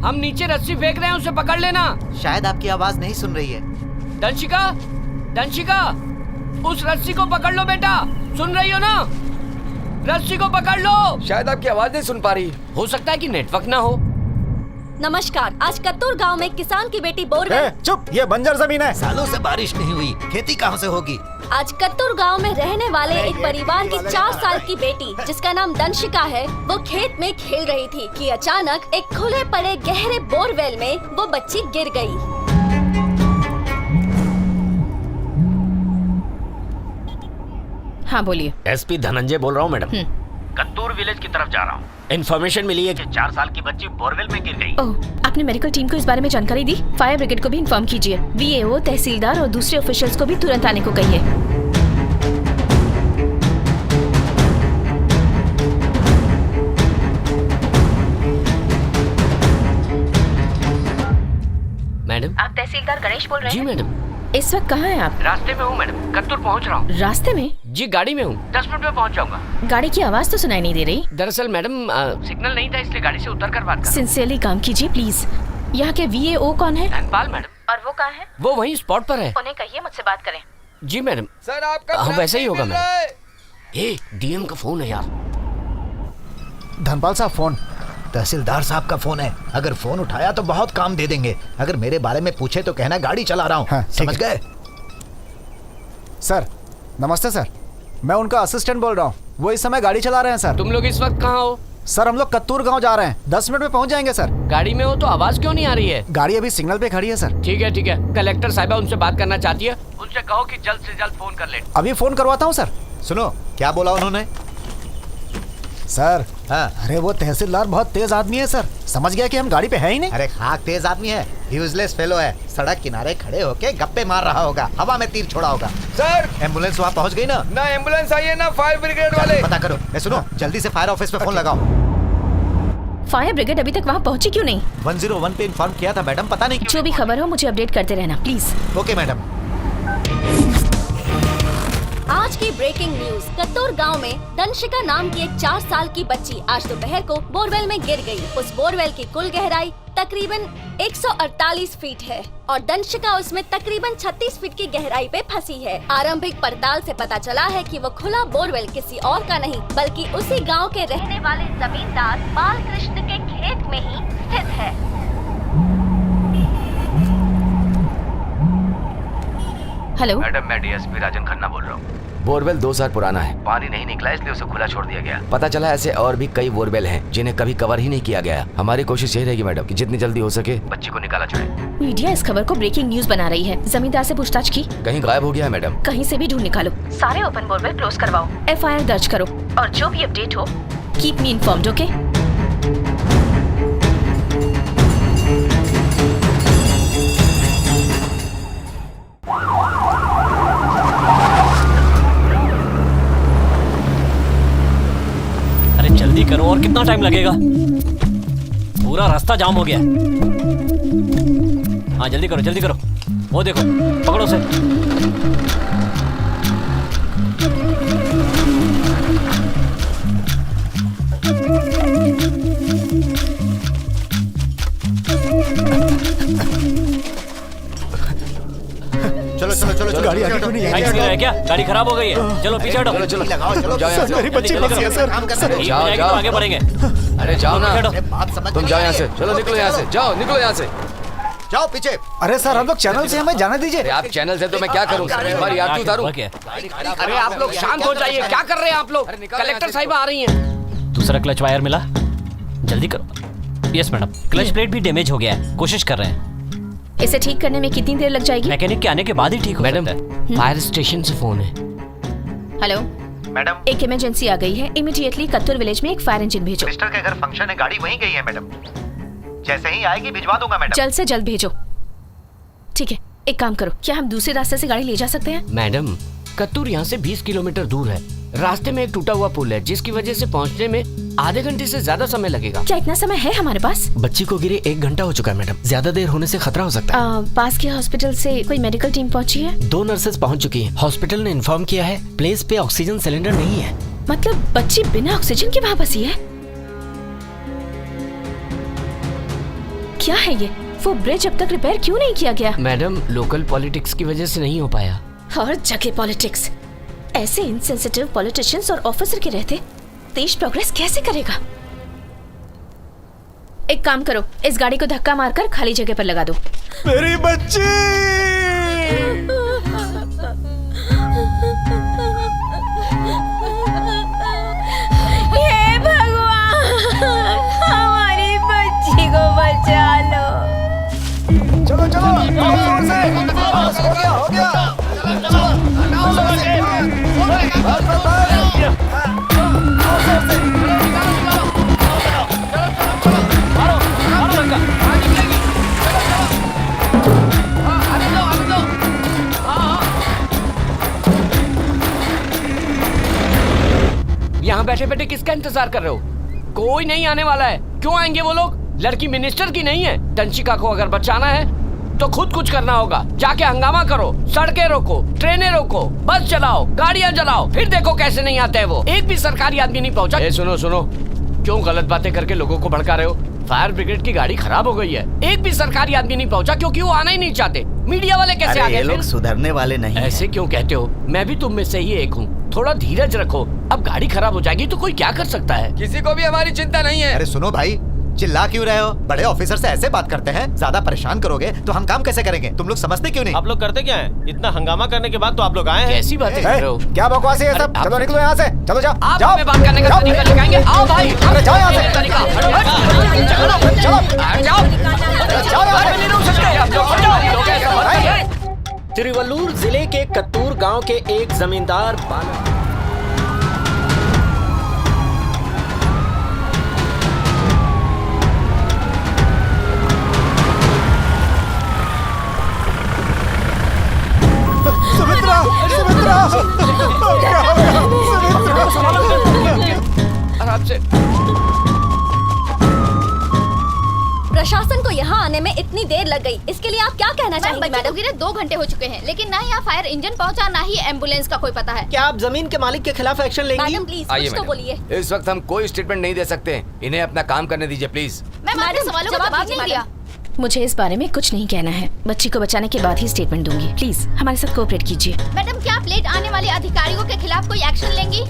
हम नीचे रस्सी फेंक रहे हैं, उसे पकड़ लेना। शायद आपकी आवाज नहीं सुन रही है। दंशिका, दंशिका, उस रस्सी को पकड़ लो बेटा। सुन रही हो ना? रस्सी को पकड़ लो। शायद आपकी आवाज नहीं सुन पा रही। हो सकता है कि नेटवर्क ना हो। नमस्कार, आज कत्तूर गांव में एक किसान की बेटी बोरवेल। चुप, ये बंजर जमीन है। सालों से बारिश नहीं हुई, खेती कहाँ से होगी? आज कत्तूर गांव में रहने वाले एक परिवार की 4 साल की बेटी जिसका नाम दंशिका है, वो खेत में खेल रही थी कि अचानक एक खुले पड़े गहरे बोरवेल में वो बच्ची गिर गई। हाँ बोलिए। एसपी धनंजय बोल रहा हूँ मैडम। कत्तूर विलेज की तरफ जा रहा हूँ। इन्फॉर्मेशन मिली है कि 4 साल की बच्ची बोरवेल में गिर गई। ओह, आपने मेडिकल टीम को इस बारे में जानकारी दी? फायर ब्रिगेड को भी इन्फॉर्म कीजिए। वीएओ, तहसीलदार और दूसरे ऑफिशियल्स को भी तुरंत आने को कहिए। मैडम, आप तहसीलदार गणेश बोल रहे जी हैं? मैडम। इस वक्त कहाँ हैं आप? रास्ते में हूँ मैडम, कत्तूर पहुँच रहा हूँ। रास्ते में? जी गाड़ी में हूँ, 10 मिनट में पहुँच जाऊंगा। गाड़ी की आवाज तो सुनाई नहीं दे रही। दरअसल मैडम सिग्नल नहीं था, इसलिए गाड़ी से उतर कर बात कर। सिंसियरली काम कीजिए प्लीज। यहाँ के वीएओ कौन है? धनपाल मैडम। और वो कहाँ है? वो वहीं स्पॉट पर है। उन्हें कहिए मुझसे बात करें। जी मैडम। सर आपका हाँ वैसे ही होगा मिल रहा है। मैडम। डीएम का फोन है यार। धनपाल साहब फोन। तहसीलदार साहब का फोन है, अगर फोन उठाया तो बहुत काम दे देंगे। अगर मेरे बारे में पूछे तो कहना गाड़ी चला रहा हूँ। हाँ, समझ गए? सर नमस्ते सर, मैं उनका असिस्टेंट बोल रहा हूँ। वो इस समय गाड़ी चला रहे हैं सर। तुम लोग इस वक्त कहाँ हो? सर हम लोग कत्तूर गांव जा रहे हैं, 10 मिनट में पहुंच जाएंगे सर। गाड़ी में हो तो आवाज क्यों नहीं आ रही है? गाड़ी अभी सिग्नल पे खड़ी है सर। ठीक है ठीक है, कलेक्टर साहिबा उनसे बात करना चाहती है, उनसे कहो कि जल्द से जल्द फोन कर ले। अभी फोन करवाता हूँ सर। सुनो क्या बोला उन्होंने? सर हाँ। अरे वो तहसीलदार बहुत तेज आदमी है सर, समझ गया कि हम गाड़ी पे है ही नहीं। अरे खाक तेज आदमी है, यूजलेस फेलो है। सड़क किनारे खड़े होके गप्पे मार रहा होगा, हवा में तीर छोड़ा होगा। सर एम्बुलेंस वहाँ पहुँच गई ना? ना एम्बुलेंस आई है ना फायर ब्रिगेड वाले। पता करो। सुनो जल्दी से फायर ऑफिस पे फोन लगाओ। फायर ब्रिगेड अभी तक वहाँ पहुँची क्यों नहीं? 101 पे इन्फॉर्म किया था मैडम, पता नहीं जो भी खबर हो मुझे अपडेट करते रहना प्लीज। Okay madam. आज की ब्रेकिंग न्यूज, कत्तूर गांव में दंशिका नाम की एक 4 साल की बच्ची आज दोपहर को बोरवेल में गिर गई। उस बोरवेल की कुल गहराई तकरीबन 148 फीट है और दंशिका उसमें तकरीबन 36 फीट की गहराई पे फंसी है। आरंभिक पड़ताल से पता चला है कि वो खुला बोरवेल किसी और का नहीं बल्कि उसी गांव के रहने वाले जमींदार बालकृष्ण के खेत में ही स्थित है। हेलो मैडम, मैं डीएसपी राजन खन्ना बोल रहा हूँ। बोरवेल 2 साल पुराना है। पानी नहीं निकला इसलिए उसे खुला छोड़ दिया गया। पता चला ऐसे और भी कई बोरवेल हैं जिन्हें कभी कवर ही नहीं किया गया। हमारी कोशिश यही रहेगी मैडम कि जितनी जल्दी हो सके बच्ची को निकाला जाए। मीडिया इस खबर को ब्रेकिंग न्यूज बना रही है। जमींदार से पूछताछ की? कहीं गायब हो गया है मैडम। कहीं से भी ढूंढ निकालो। सारे ओपन बोरवेल क्लोज करवाओ, FIR दर्ज करो और जो भी अपडेट हो कीप मी इन्फॉर्म्ड। ओके? अरे जल्दी करो, और कितना टाइम लगेगा? पूरा रास्ता जाम हो गया। हाँ जल्दी करो जल्दी करो। वो देखो पकड़ो उसे। चलो चलो चलो चलो गाड़ी आगे क्यों नहीं थैंक यू है क्या? गाड़ी खराब हो गई है। चलो पीछे हटो। चलो लगाओ चलो सर मेरी बच्ची फंस गई सर। जाओ जाओ आगे बढ़ेंगे। अरे जाओ ना, बात समझ तुम जाओ यहाँ से, चलो निकलो यहाँ से, जाओ निकलो यहाँ से। जाओ पीछे। अरे सर हम लोग चैनल से हमें जाने दीजिए। अरे आप चैनल से तो मैं क्या करूँ, हमारी आरती उतारूं? अरे आप लोग शांत हो जाइए, क्या कर रहे हैं आप लोग? कलेक्टर साहिबा आ रही हैं। दूसरा क्लच वायर मिला, जल्दी करो। यस मैडम, क्लच प्लेट भी डैमेज हो गया है, कोशिश कर रहे हैं। इसे ठीक करने में कितनी देर लग जाएगी? मैकेनिक के आने के बाद ही ठीक हो मैडम सकता है। फायर स्टेशन से फोन है। हेलो मैडम एक इमरजेंसी आ गई है, इमीडिएटली कत्तूर विलेज में एक फायर इंजन भेजो। मिस्टर के घर फंक्शन है, गाड़ी वहीं गई है मैडम। जैसे ही आएगी भिजवा दूंगा मैडम। जल्द से जल्द भेजो। ठीक है, एक काम करो, क्या हम दूसरे रास्ते से गाड़ी ले जा सकते हैं? मैडम कत्तूर यहाँ से 20 किलोमीटर दूर है। रास्ते में एक टूटा हुआ पुल है जिसकी वजह से पहुँचने में आधे घंटे से ज्यादा समय लगेगा। क्या इतना समय है हमारे पास? बच्ची को गिरे 1 घंटा हो चुका है मैडम, ज्यादा देर होने से खतरा हो सकता है। पास के हॉस्पिटल से कोई मेडिकल टीम पहुंची है? 2 नर्सेस पहुंच चुकी हैं। हॉस्पिटल ने इन्फॉर्म किया है प्लेस पे ऑक्सीजन सिलेंडर नहीं है। मतलब बच्ची बिना ऑक्सीजन के वहाँ फंसी है? क्या है ये? वो ब्रिज अब तक रिपेयर क्यों नहीं किया गया? मैडम लोकल पॉलिटिक्स की वजह से नहीं हो पाया। हर जगह पॉलिटिक्स। ऐसे इनसेंसिटिव पॉलिटिशियंस और ऑफिसर के रहते देश प्रोग्रेस कैसे करेगा? एक काम करो, इस गाड़ी को धक्का मारकर खाली जगह पर लगा दो। मेरी बच्ची। हे भगवान, हमारी बच्ची को बचा लो। चलो चलो जोर से। बस, हो गया हो गया। यहाँ बैठे बैठे किसका इंतजार कर रहे हो? कोई नहीं आने वाला है। क्यों आएंगे वो लोग? लड़की मिनिस्टर की नहीं है। तंशिका को अगर बचाना है तो खुद कुछ करना होगा। जाके हंगामा करो, सड़कें रोको, ट्रेनें रोको, बस चलाओ, गाड़ियां जलाओ, फिर देखो कैसे नहीं आते हैं वो। एक भी सरकारी आदमी नहीं पहुंचा। सुनो सुनो, क्यों गलत बातें करके लोगों को भड़का रहे हो? फायर ब्रिगेड की गाड़ी खराब हो गई है, एक भी सरकारी आदमी नहीं पहुंचा क्योंकि वो आना ही नहीं चाहते। मीडिया वाले कैसे आ गए? ये लोग सुधरने वाले नहीं। ऐसे क्यों कहते हो? मैं भी तुम में से ही एक हूँ। थोड़ा धीरज रखो। अब गाड़ी खराब हो जाएगी तो कोई क्या कर सकता है? किसी को भी हमारी चिंता नहीं है। अरे सुनो भाई, चिल्ला क्यों रहे हो? बड़े ऑफिसर से ऐसे बात करते हैं? ज्यादा परेशान करोगे तो हम काम कैसे करेंगे? तुम लोग समझते क्यों नहीं? आप लोग करते क्या हैं? इतना हंगामा करने के बाद तो आप लोग आए हैं। कैसी बातें कर रहे हो? क्या बकवास है ये सब? चलो निकलो यहाँ से। चलो जाओ। आप जाओ। हमें बात करने का तरीका सिखाएंगे? आओ भाई, अरे जाओ यहाँ से। तरीका। चलो जाओ तिरुवल्लुर जिले के कत्तूर गांव के एक जमींदार बालक आराम से। प्रशासन को यहाँ आने में इतनी देर लग गई, इसके लिए आप क्या कहना चाहेंगे बच्चों मैडम? को गिरे 2 घंटे हो चुके हैं, लेकिन ना यहाँ फायर इंजन पहुँचा ना ही एम्बुलेंस का कोई पता है। क्या आप जमीन के मालिक के खिलाफ एक्शन लेंगी? मैडम प्लीज आइए कुछ तो बोलिए। इस वक्त हम कोई स्टेटमेंट नहीं दे सकते। इन्हें अपना काम करने दीजिए प्लीज। मैम आपने मैडम, सवालों का जवाब जवाब दीजिए, नहीं दिया। मुझे इस बारे में कुछ नहीं कहना है। बच्ची को बचाने के बाद ही स्टेटमेंट दूंगी। प्लीज हमारे साथ कोऑपरेट कीजिए। मैडम क्या आप लेट आने वाले अधिकारियों के खिलाफ कोई एक्शन लेंगी?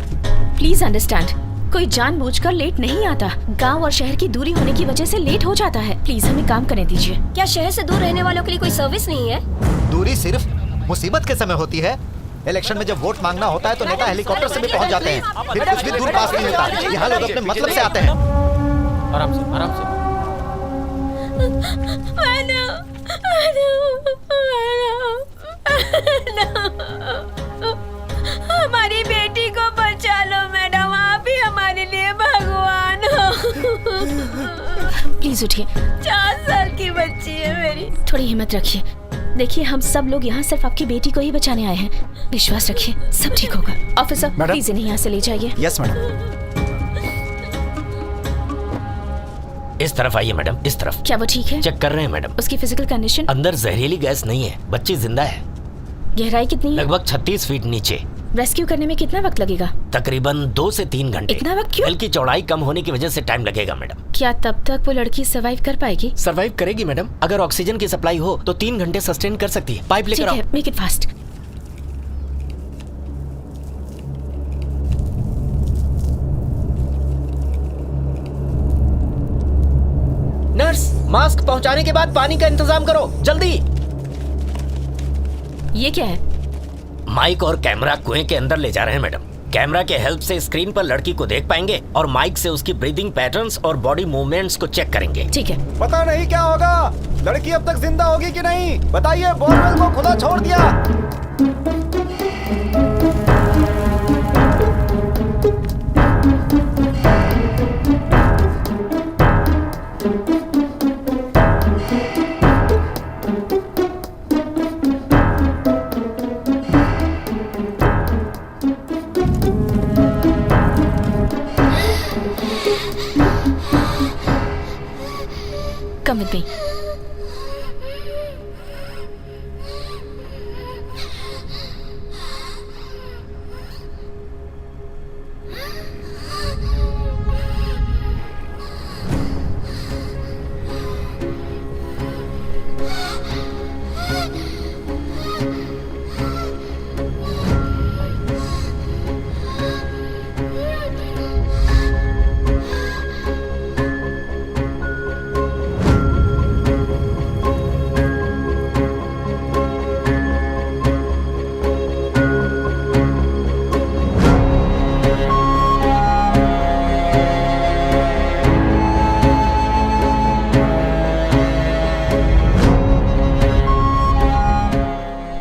प्लीज अंडरस्टैंड, कोई जानबूझकर लेट नहीं आता। गांव और शहर की दूरी होने की वजह से लेट हो जाता है। प्लीज हमें काम करने दीजिए। क्या शहर से दूर रहने वालों के लिए कोई सर्विस नहीं है? दूरी सिर्फ मुसीबत के समय होती है। इलेक्शन में जब वोट मांगना होता है तो नेता हेलीकॉप्टर से भी पहुंच जाते हैं, फिर कुछ भी दूर पास नहीं होता। यहाँ लोग अपने मतलब से आते हैं। आराम से आराम से। हमारी बेटी को बचा लो मैडम, आप ही हमारे लिए भगवान हो। प्लीज उठिए। 4 साल की बच्ची है मेरी। थोड़ी हिम्मत रखिए। देखिए हम सब लोग यहाँ सिर्फ आपकी बेटी को ही बचाने आए हैं। विश्वास रखिए, सब ठीक होगा। ऑफिसर प्लीज इन्हें यहाँ से ले जाइए। Yes madam. इस तरफ आइए मैडम, इस तरफ। क्या वो ठीक है? चेक कर रहे हैं मैडम। उसकी फिजिकल कंडीशन? अंदर जहरीली गैस नहीं है, बच्ची जिंदा है। गहराई कितनी है? लगभग 36 फीट नीचे। रेस्क्यू करने में कितना वक्त लगेगा? तकरीबन 2 से 3 घंटे। इतना वक्त क्यों? वेल की चौड़ाई कम होने की वजह से टाइम लगेगा मैडम। क्या तब तक वो लड़की सर्वाइव कर पाएगी? सर्वाइव करेगी मैडम। अगर ऑक्सीजन की सप्लाई हो तो 3 घंटे सस्टेन कर सकती है। पाइप लेकर आओ। Make it fast. Nurse, mask पहुंचाने के बाद पानी का इंतजाम करो, जल्दी। ये क्या है? माइक और कैमरा कुएं के अंदर ले जा रहे हैं मैडम। कैमरा के हेल्प से स्क्रीन पर लड़की को देख पाएंगे और माइक से उसकी ब्रीदिंग पैटर्न्स और बॉडी मूवमेंट्स को चेक करेंगे। ठीक है। पता नहीं क्या होगा, लड़की अब तक जिंदा होगी कि नहीं, बताइए। बोरवेल को खुला छोड़ दिया। Come with me.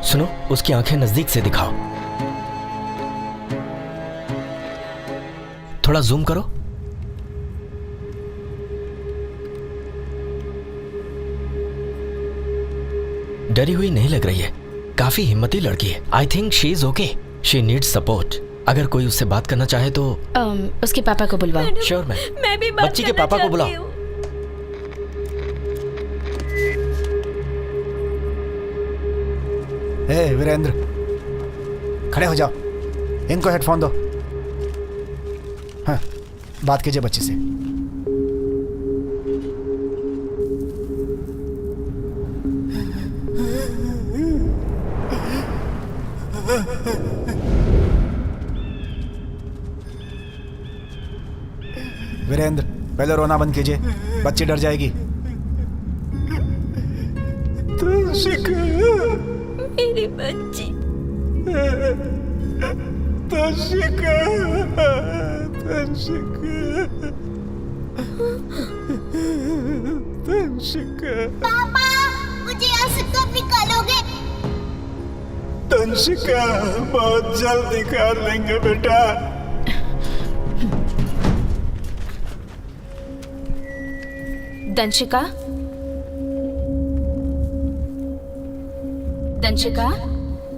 सुनो, उसकी आंखें नजदीक से दिखाओ। थोड़ा जूम करो। डरी हुई नहीं लग रही है, काफी हिम्मती लड़की है। I think she is okay. She needs support. अगर कोई उससे बात करना चाहे तो उसके पापा को बुलवाओ। Sure ma'am. मैं भी बात बच्ची के पापा को बुलाओ। हे वीरेंद्र, खड़े हो जाओ, इनको हेडफोन दो। हाँ, बात कीजिए बच्ची से। वीरेंद्र, पहले रोना बंद कीजिए, बच्ची डर जाएगी। मेरी बच्ची। पापा, मुझे यहाँ से कब निकालोगे? तंशिका, बहुत जल्द निकाल लेंगे बेटा। दंशिका, दंशिका।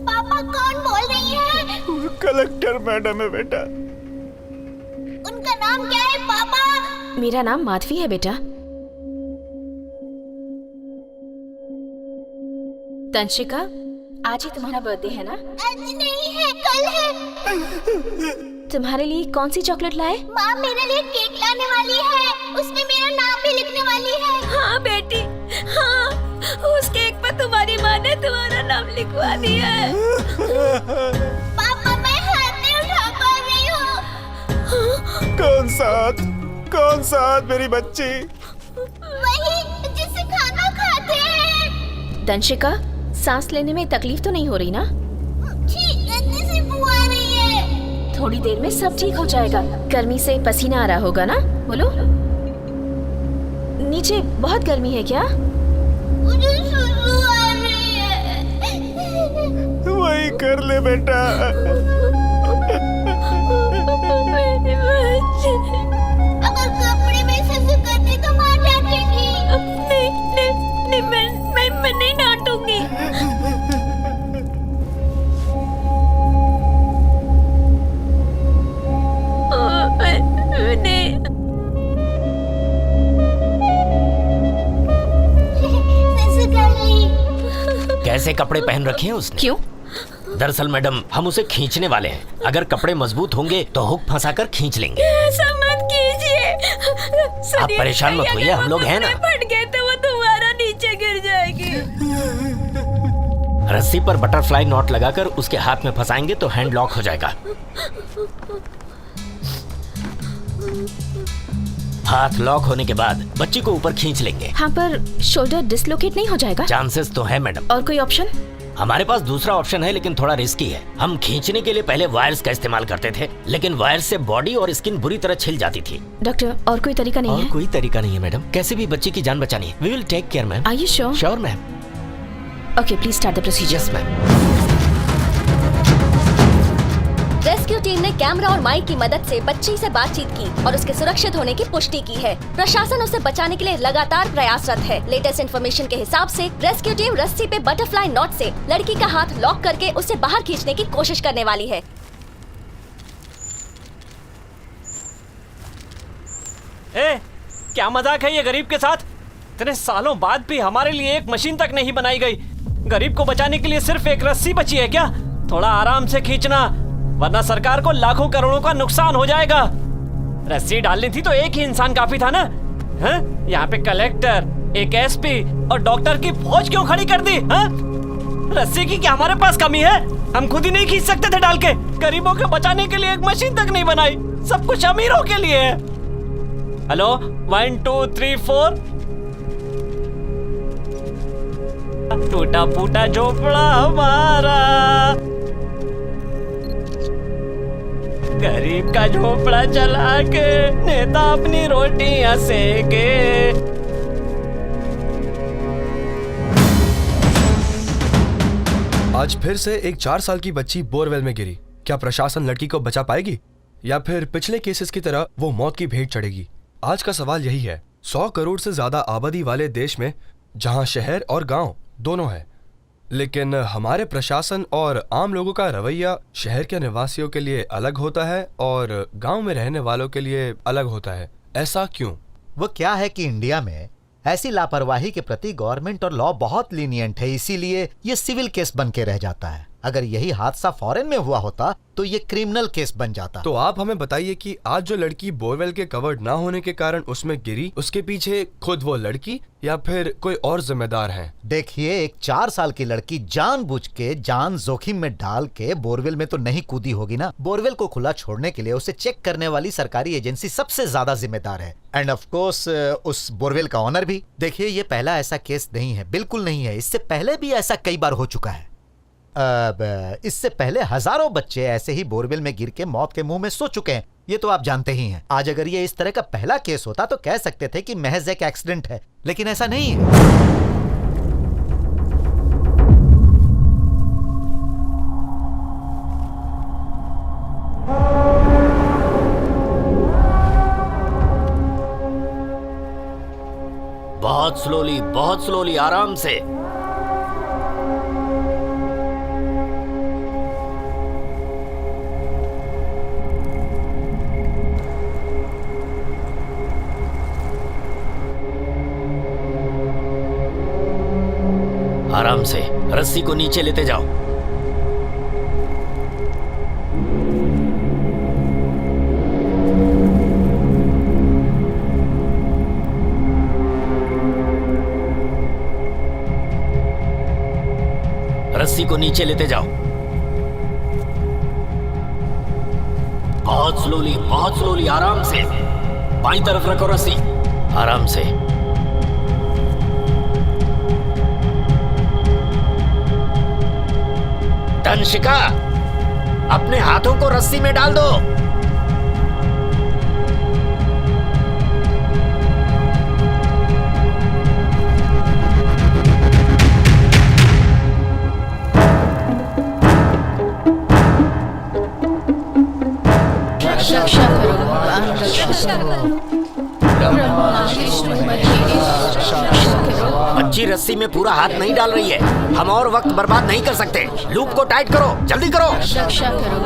पापा, कौन बोल रही है? कलेक्टर मैडम है बेटा। उनका नाम क्या है पापा? मेरा नाम माधवी है बेटा। दंशिका, आज ही तुम्हारा बर्थडे है ना? आज नहीं है, कल है। तुम्हारे लिए कौन सी चॉकलेट लाए? माँ मेरे लिए केक लाने वाली है, उसमें मेरा नाम भी लिखने वाली है। हाँ बेटी, हाँ, उस केक पर तुम्हारी माँ ने तुम्हारा नाम लिखवा दिया है। पापा, मैं हाथ नहीं उठा पा रही हूँ। कौन सा हाथ मेरी बच्ची? वही जिससे खाना खाते हैं। दंशिका, सांस लेने में तकलीफ तो नहीं हो रही ना? गंदे से बू आ रही है। थोड़ी देर में सब ठीक हो जाएगा। गर्मी से पसीना आ रहा होगा ना? बोलो। नीचे बहुत गर्मी है क्या? मुझे सुसु आ रही है। वही कर ले बेटा। अगर कपड़े में सुसु करती तो माँ डांटेगी। नहीं, मैं नहीं डांटूंगी। ऐसे कपड़े पहन रखे हैं उसने। क्यों? दरअसल मैडम, हम उसे खींचने वाले हैं। अगर कपड़े मजबूत होंगे तो हुक फंसाकर खींच लेंगे। ऐसा मत कीजिए। आप परेशान मत होइए, हम लोग हैं ना। फट गए तो वो दोबारा नीचे गिर जाएगी। रस्सी पर बटरफ्लाई नॉट लगाकर उसके हाथ में फंसाएंगे तो हैंड लॉक हो जाएगा। हाथ लॉक होने के बाद बच्ची को ऊपर खींच लेंगे। हाँ, पर शोल्डर डिसलोकेट नहीं हो जाएगा? चांसेस तो है मैडम। और कोई ऑप्शन? हमारे पास दूसरा ऑप्शन है, लेकिन थोड़ा रिस्की है। हम खींचने के लिए पहले वायर्स का इस्तेमाल करते थे, लेकिन वायर्स से बॉडी और स्किन बुरी तरह छिल जाती थी। डॉक्टर, और कोई तरीका नहीं और है? कोई तरीका नहीं है मैडम। कैसे भी बच्ची की जान बचानी है। We will take care ma'am. Are you sure? Sure ma'am. Okay, please start the procedure. Yes ma'am. Rescue team ने कैमरा और माइक की मदद से बच्ची से बातचीत की और उसके सुरक्षित होने की पुष्टि की है। प्रशासन उसे बचाने के लिए लगातार प्रयासरत है। लेटेस्ट इन्फॉर्मेशन के हिसाब से रेस्क्यू टीम रस्सी पे बटरफ्लाई नॉट से लड़की का हाथ लॉक करके उसे बाहर खींचने की कोशिश करने वाली है। क्या मजाक है ये गरीब के साथ? इतने सालों बाद भी हमारे लिए एक मशीन तक नहीं बनाई गई। गरीब को बचाने के लिए सिर्फ एक रस्सी बची है क्या? थोड़ा आराम से खींचना, वरना सरकार को लाखों करोड़ों का नुकसान हो जाएगा। रस्सी डालनी थी तो एक ही इंसान काफी था ना? यहाँ पे कलेक्टर, एक एसपी और डॉक्टर की फौज क्यों खड़ी कर दी? रस्सी की क्या हमारे पास कमी है? हम खुद ही नहीं खींच सकते थे डाल के? गरीबों को बचाने के लिए एक मशीन तक नहीं बनाई। सब कुछ अमीरों के लिए है। हेलो, 1 2 3 4। टूटा फूटा झोपड़ा हमारा, गरीब का झोपड़ा चला के नेता अपनी रोटियां सेके। आज फिर से एक 4 साल की बच्ची बोरवेल में गिरी। क्या प्रशासन लड़की को बचा पाएगी या फिर पिछले केसेस की तरह वो मौत की भेंट चढ़ेगी? आज का सवाल यही है। 100 करोड़ से ज्यादा आबादी वाले देश में जहां शहर और गांव दोनों है, लेकिन हमारे प्रशासन और आम लोगों का रवैया शहर के निवासियों के लिए अलग होता है और गांव में रहने वालों के लिए अलग होता है। ऐसा क्यों? वो क्या है कि इंडिया में ऐसी लापरवाही के प्रति गवर्नमेंट और लॉ बहुत लीनियंट है, इसीलिए ये सिविल केस बन के रह जाता है। अगर यही हादसा फॉरेन में हुआ होता तो ये क्रिमिनल केस बन जाता। तो आप हमें बताइए कि आज जो लड़की बोरवेल के कवर्ड ना होने के कारण उसमें गिरी, उसके पीछे खुद वो लड़की या फिर कोई और जिम्मेदार है? देखिए, एक 4 साल की लड़की जानबूझ के जान जोखिम में डाल के बोरवेल में तो नहीं कूदी होगी ना। बोरवेल को खुला छोड़ने के लिए उसे चेक करने वाली सरकारी एजेंसी सबसे ज्यादा जिम्मेदार है, एंड ऑफ कोर्स उस बोरवेल का ऑनर भी। देखिए, ये पहला ऐसा केस नहीं है, बिल्कुल नहीं है। इससे पहले भी ऐसा कई बार हो चुका है। इससे पहले हजारों बच्चे ऐसे ही बोरवेल में गिर के मौत के मुंह में सो चुके हैं, ये तो आप जानते ही हैं। आज अगर ये इस तरह का पहला केस होता तो कह सकते थे कि महज एक एक्सीडेंट है, लेकिन ऐसा नहीं है। बहुत स्लोली, आराम से। आराम से रस्सी को नीचे लेते जाओ। रस्सी को नीचे लेते जाओ। बहुत स्लोली, आराम से। बाईं तरफ रखो रस्सी, आराम से। तंशिका, अपने हाथों को रस्सी में डाल दो। बच्ची रस्सी में पूरा हाथ नहीं डाल रही है, हम और वक्त बर्बाद नहीं कर सकते। लूप को टाइट करो, जल्दी करो। रक्षा करो,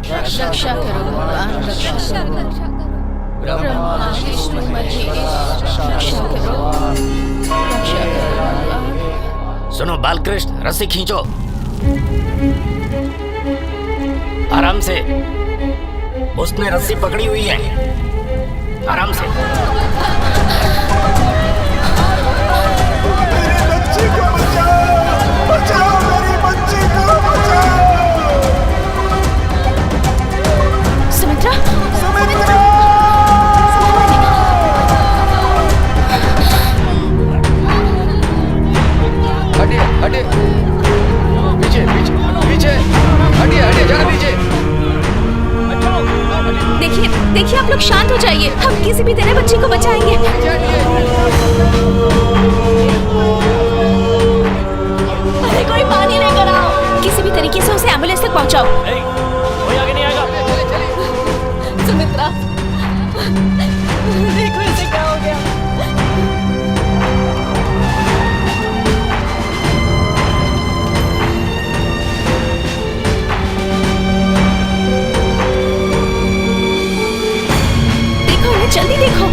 रक्षा करो भगवान, रक्षा करो। ब्रह्मा विष्णु महेश, रक्षा करो, रक्षा करो भगवान। सुनो बालकृष्ण, रस्सी खींचो आराम से। उसने रस्सी पकड़ी हुई है, आराम से। मेरी बच्ची को बचाओ, बचाओ मेरी बच्ची को बचाओ। सुमित्रा, सुमित्रा! हटिए हटिए, पीछे पीछे पीछे, हटिए हटिए, जरा पीछे। देखिए देखिए, आप लोग शांत हो जाइए, हम किसी भी तरह बच्ची को बचाएंगे। अरे कोई पानी लेकर आओ। किसी भी तरीके से उसे एम्बुलेंस तक पहुंचाओ। कोई आगे नहीं आएगा। सुमित्रा, देखो इसे क्या हो गया। देखो इन्हें, जल्दी देखो।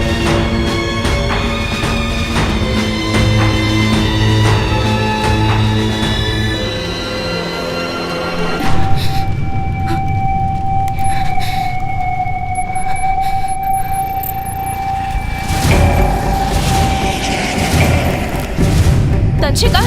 तंशिका,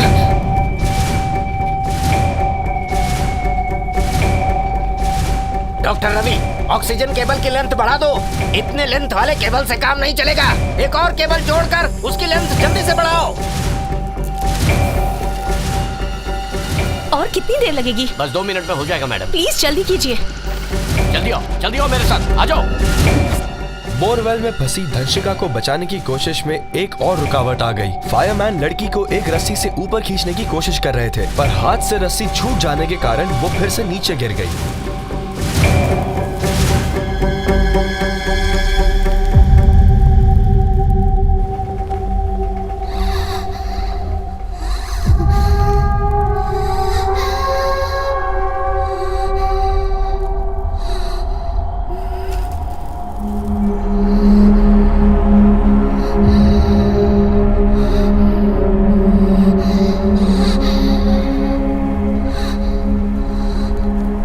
डॉक्टर रवि, ऑक्सीजन केबल की लेंथ बढ़ा दो। इतने लेंथ वाले केबल से काम नहीं चलेगा। एक और केबल जोड़कर उसकी लेंथ जल्दी से बढ़ाओ। और कितनी देर लगेगी? बस 2 मिनट में हो जाएगा मैडम। प्लीज जल्दी कीजिए। जल्दी आओ मेरे साथ, आ जाओ। बोरवेल में फंसी धंशिका को बचाने की कोशिश में एक और रुकावट आ गई। फायरमैन लड़की को एक रस्सी से ऊपर खींचने की कोशिश कर रहे थे, पर हाथ से रस्सी छूट जाने के कारण वो फिर से नीचे गिर गई।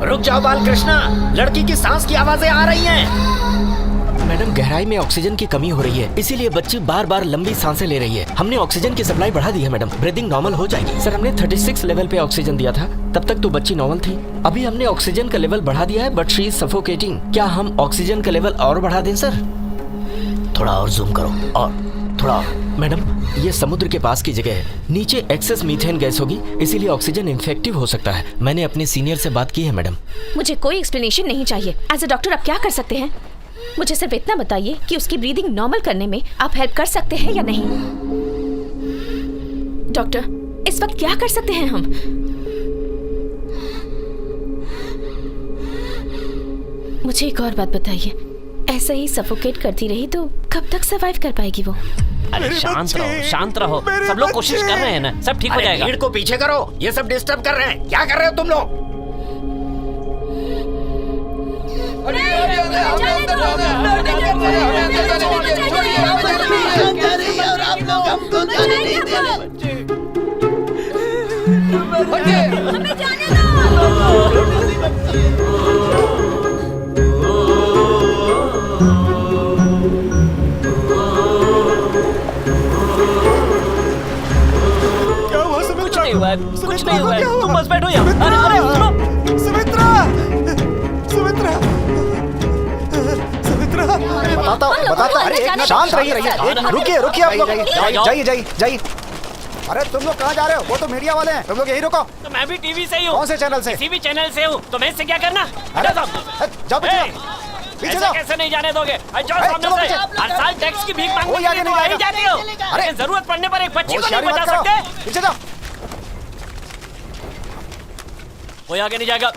रुक जाओ बालकृष्णा, लड़की की सांस की आवाजें आ रही हैं। मैडम, गहराई में ऑक्सीजन की कमी हो रही है, इसीलिए बच्ची बार बार लंबी सांसें ले रही है। हमने ऑक्सीजन की सप्लाई बढ़ा दी है मैडम, ब्रीदिंग नॉर्मल हो जाएगी। सर, हमने 36 लेवल पे ऑक्सीजन दिया था, तब तक तो बच्ची नॉर्मल थी। अभी हमने ऑक्सीजन का लेवल बढ़ा दिया है, बट शी इज सफोकेटिंग। क्या हम ऑक्सीजन का लेवल और बढ़ा दें सर? थोड़ा और जूम करो, और थोड़ा और। मैडम, ये समुद्र के पास की जगह है, नीचे एक्सेस मीथेन गैस होगी, इसीलिए ऑक्सीजन इन्फेक्टिव हो सकता है। मैंने अपने सीनियर से बात की है मैडम। मुझे कोई एक्सप्लेनेशन नहीं चाहिए। एज अ डॉक्टर आप क्या कर सकते हैं? मुझे सिर्फ इतना बताइए कि उसकी ब्रीदिंग नॉर्मल करने में आप हेल्प कर सकते हैं या नहीं। डॉक्टर, इस वक्त क्या कर सकते हैं हम? मुझे एक और बात बताइए, ऐसा ही सफोकेट करती रही तो कब तक सर्वाइव कर पाएगी वो? अरे शांत रहो। सब लोग कोशिश कर रहे हैं ना, सब ठीक हो जाएगा। भीड़ को पीछे करो, ये सब डिस्टर्ब कर रहे हैं। क्या कर रहे हो तुम लोग? कुछ नहीं हुआ है, तुम बस बैठो यहाँ। अरे सुनो, सुमित्रा! सुमित्रा! सुमित्रा! बताता हूँ। अरे एक मिनट शांत रहिए। रुकिए आप लोग। जाइए। अरे तुम लोग कहाँ जा रहे हो? वो तो मीडिया वाले हैं, तुम लोग यही रुको। तो मैं भी टीवी से ही हूँ। कौन से चैनल से? किसी भी चैनल से हूँ, तो मैं इससे क्या करना? जाओ पीछे जाओ। कैसे नहीं जाने दोगे? जाओ सामने से। हर साल टैक्स की भीख मांगने के लिए तो आ ही जाती हो। अरे जरूरत पड़ने पर एक बच्ची को नहीं बचा सकते? पीछे जाओ। कोई आगे नहीं जाएगा।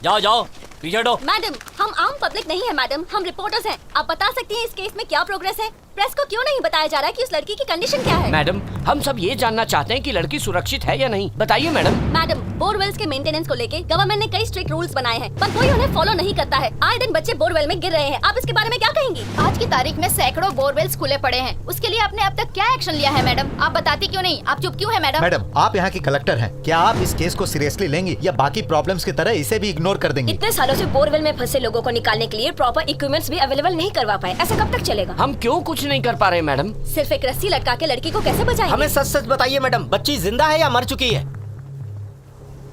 जाओ पीछे हटो। मैडम, हम आम पब्लिक नहीं है मैडम, हम रिपोर्टर्स हैं। आप बता सकती हैं इस केस में क्या प्रोग्रेस है? प्रेस को क्यों नहीं बताया जा रहा है कि उस लड़की की कंडीशन क्या है? मैडम, हम सब ये जानना चाहते हैं कि लड़की सुरक्षित है या नहीं, बताइए मैडम। मैडम, बोरवेल्स के मेंटेनेंस को लेके गवर्नमेंट ने कई स्ट्रिक्ट रूल्स बनाए हैं, पर कोई उन्हें फॉलो नहीं करता है। आए दिन बच्चे बोरवेल में गिर रहे हैं। आप इसके बारे में क्या कहेंगी? आज की तारीख में सैकड़ों बोरवेल्स खुले पड़े हैं। उसके लिए आपने अब तक क्या एक्शन लिया है मैडम? आप बताती क्यों नहीं? आप चुप क्यों है मैडम? मैडम, आप यहाँ की कलेक्टर हैं, क्या आप इस केस को सीरियसली लेंगी या बाकी प्रॉब्लम्स की तरह इसे भी इग्नोर कर देंगी? इतने सालों से बोरवेल में फंसे लोगों को निकालने के लिए प्रॉपर इक्विपमेंट्स भी अवेलेबल नहीं करवा पाए, ऐसा कब तक चलेगा? हम क्यों कुछ नहीं कर पा रहे मैडम? सिर्फ एक रस्सी लटका के लड़की को कैसे बचाएंगे? हमें सच सच बताइए मैडम, बच्ची जिंदा है या मर चुकी है?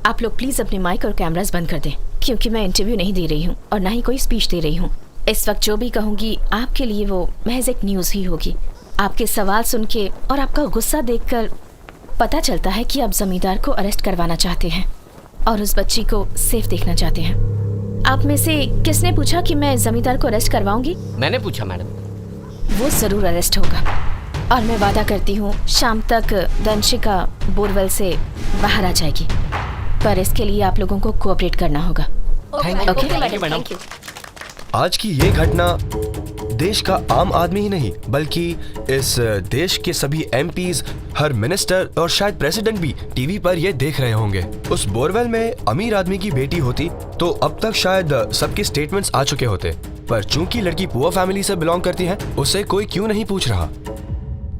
आप लोग प्लीज अपने माइक और कैमरास बंद कर दें, क्योंकि मैं इंटरव्यू नहीं दे रही हूँ और ना ही कोई स्पीच दे रही हूँ। इस वक्त जो भी कहूँगी आपके लिए वो महज एक न्यूज़ ही होगी। आपके सवाल सुन के और आपका गुस्सा देखकर पता चलता है कि आप जमींदार को अरेस्ट करवाना चाहते हैं और उस बच्ची को सेफ देखना चाहते हैं। आप में से किसने पूछा कि मैं जमींदार को अरेस्ट करवाऊंगी? मैंने पूछा मैडम। वो जरूर अरेस्ट होगा और मैं वादा करती हूँ शाम तक दंशिका बोरवेल से बाहर आ जाएगी, पर इसके लिए आप लोगों को कोऑपरेट करना होगा। Thank you madam. आज की ये घटना देश का आम आदमी ही नहीं बल्कि इस देश के सभी एमपीज, हर मिनिस्टर और शायद प्रेसिडेंट भी टीवी पर ये देख रहे होंगे। उस बोरवेल में अमीर आदमी की बेटी होती तो अब तक शायद सबके स्टेटमेंट्स आ चुके होते, पर चूंकि लड़की पुअर फैमिली से बिलोंग करती है, उसे कोई क्यों नहीं पूछ रहा।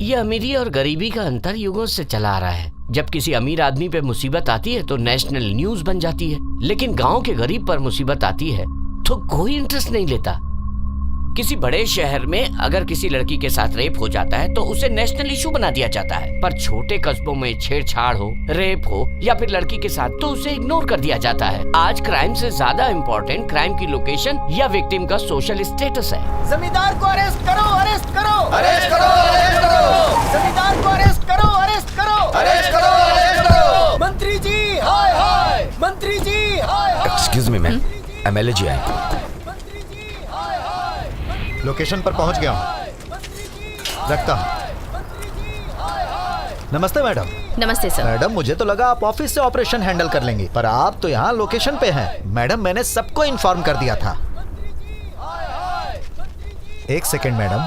ये अमीरी और गरीबी का अंतर युगों से चला आ रहा है। जब किसी अमीर आदमी पे मुसीबत आती है तो नेशनल न्यूज बन जाती है, लेकिन गांव के गरीब पर मुसीबत आती है तो कोई इंटरेस्ट नहीं लेता। किसी बड़े शहर में अगर किसी लड़की के साथ रेप हो जाता है तो उसे नेशनल इशू बना दिया जाता है, पर छोटे कस्बों में छेड़छाड़ हो, रेप हो या फिर लड़की के साथ तो उसे इग्नोर कर दिया जाता है। आज क्राइम से ज्यादा इम्पोर्टेंट क्राइम की लोकेशन या विक्टिम का सोशल स्टेटस है। जमींदार को अरेस्ट करो, अरेस्ट करो, अरेस्ट करो, अरेस्ट करो। जमींदार को अरेस्ट करो, अरेस्ट करो, अरेस्ट करो, अरेस्ट करो। मंत्री जी हाय हाय, मंत्री जी हाय हाय। एक्सक्यूज मी मैम, एमएलए जी आए। लोकेशन पर पहुंच गया हूं, रखता हूं। नमस्ते मैडम। नमस्ते सर। मैडम, मुझे तो लगा आप ऑफिस से ऑपरेशन हैंडल कर लेंगी, पर आप तो यहाँ लोकेशन पे हैं। मैडम, मैंने सबको इन्फॉर्म कर दिया था। एक सेकेंड मैडम,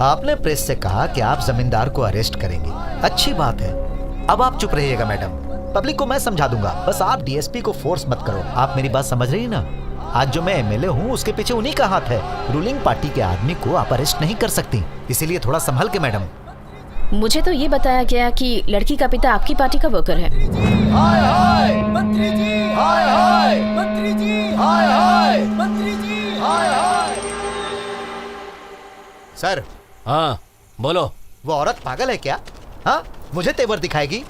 आपने प्रेस से कहा कि आप जमींदार को अरेस्ट करेंगे, अच्छी बात है। अब आप चुप रहिएगा मैडम, पब्लिक को मैं समझा दूंगा, बस आप डीएसपी को फोर्स मत करो। आप मेरी बात समझ रही ना? आज जो मैं एमएलए हूँ उसके पीछे उन्हीं का हाथ है। रूलिंग पार्टी के आदमी को आप अरेस्ट नहीं कर सकती, इसीलिए थोड़ा संभल के मैडम। मुझे तो ये बताया गया कि लड़की का पिता आपकी पार्टी का वर्कर है। हाय हाय, मंत्री जी हाय हाय, मंत्री जी हाय हाय, मंत्री जी हाय हाय। सर। हाँ बोलो। वो औरत पागल है क्या? हाँ, मुझे तेवर दिखाएगी?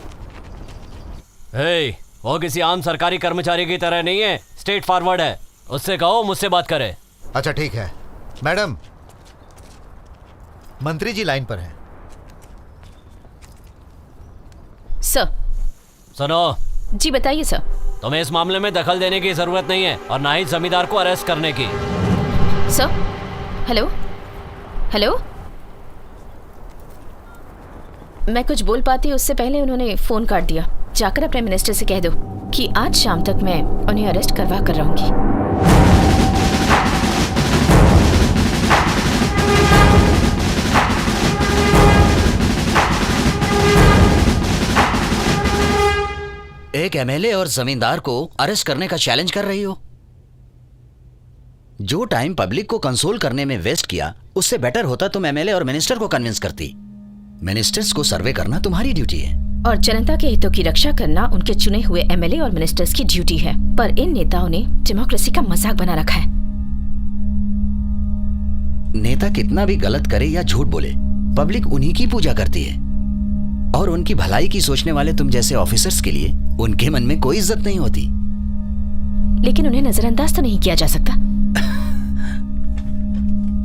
वो किसी आम सरकारी कर्मचारी की तरह नहीं है, स्ट्रेट फॉरवर्ड है। उससे कहो मुझसे बात करे। अच्छा ठीक है। मैडम, मंत्री जी लाइन पर हैं। सर। सुनो। जी बताइए सर। तुम्हें इस मामले में दखल देने की जरूरत नहीं है और ना ही जमींदार को अरेस्ट करने की। सर। Hello hello. मैं कुछ बोल पाती उससे पहले उन्होंने फोन काट दिया। जाकर अपने मिनिस्टर से कह दो कि आज शाम तक मैं उन्हें अरेस्ट करवा कर रहूंगी। एक एमएलए और जमींदार को अरेस्ट करने का चैलेंज कर रही हो? जो टाइम पब्लिक को कंसोल करने में वेस्ट किया, उससे बेटर होता तुम एमएलए और मिनिस्टर को कन्विंस करती। मिनिस्टर्स को सर्वे करना तुम्हारी ड्यूटी है और जनता के हितों की रक्षा करना उनके चुने हुए एमएलए और मिनिस्टर्स की ड्यूटी है, पर इन नेताओं ने डेमोक्रेसी का मजाक बना रखा है। नेता कितना भी गलत करे या झूठ बोले, पब्लिक उन्हीं की पूजा करती है और उनकी भलाई की सोचने वाले तुम जैसे ऑफिसर्स के लिए उनके मन में कोई इज्जत नहीं होती। लेकिन उन्हें नजरअंदाज तो नहीं किया जा सकता।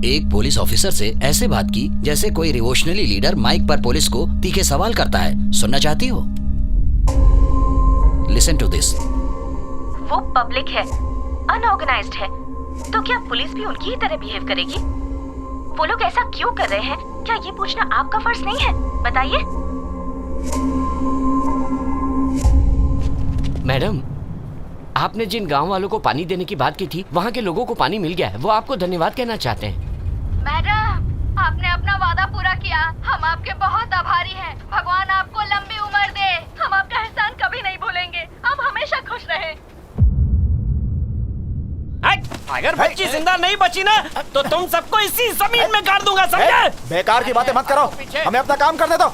एक पुलिस ऑफिसर से ऐसे बात की जैसे कोई रिवोल्यूशनरी लीडर माइक पर पुलिस को तीखे सवाल करता है। सुनना चाहती हो? Listen to this. वो पब्लिक है, अनऑर्गेनाइज्ड है, तो क्या पुलिस भी उनकी ही तरह बिहेव करेगी? वो लोग ऐसा क्यों कर रहे हैं? क्या ये पूछना आपका फर्ज नहीं है? बताइए। मैडम, आपने जिन गांव वालों को पानी देने की बात की थी, वहाँ के लोगों को पानी मिल गया है। वो आपको धन्यवाद कहना चाहते हैं। मैडम, आपने अपना वादा पूरा किया। हम आपके बहुत आभारी हैं। भगवान आपको लंबी उम्र दे। हम आपका एहसान कभी नहीं भूलेंगे। आप हमेशा खुश रहें। अगर बच्ची जिंदा नहीं बची ना तो तुम सबको इसी जमीन में गाड़ दूंगा, समझे? बेकार की बातें मत करो, हमें अपना काम करने दो।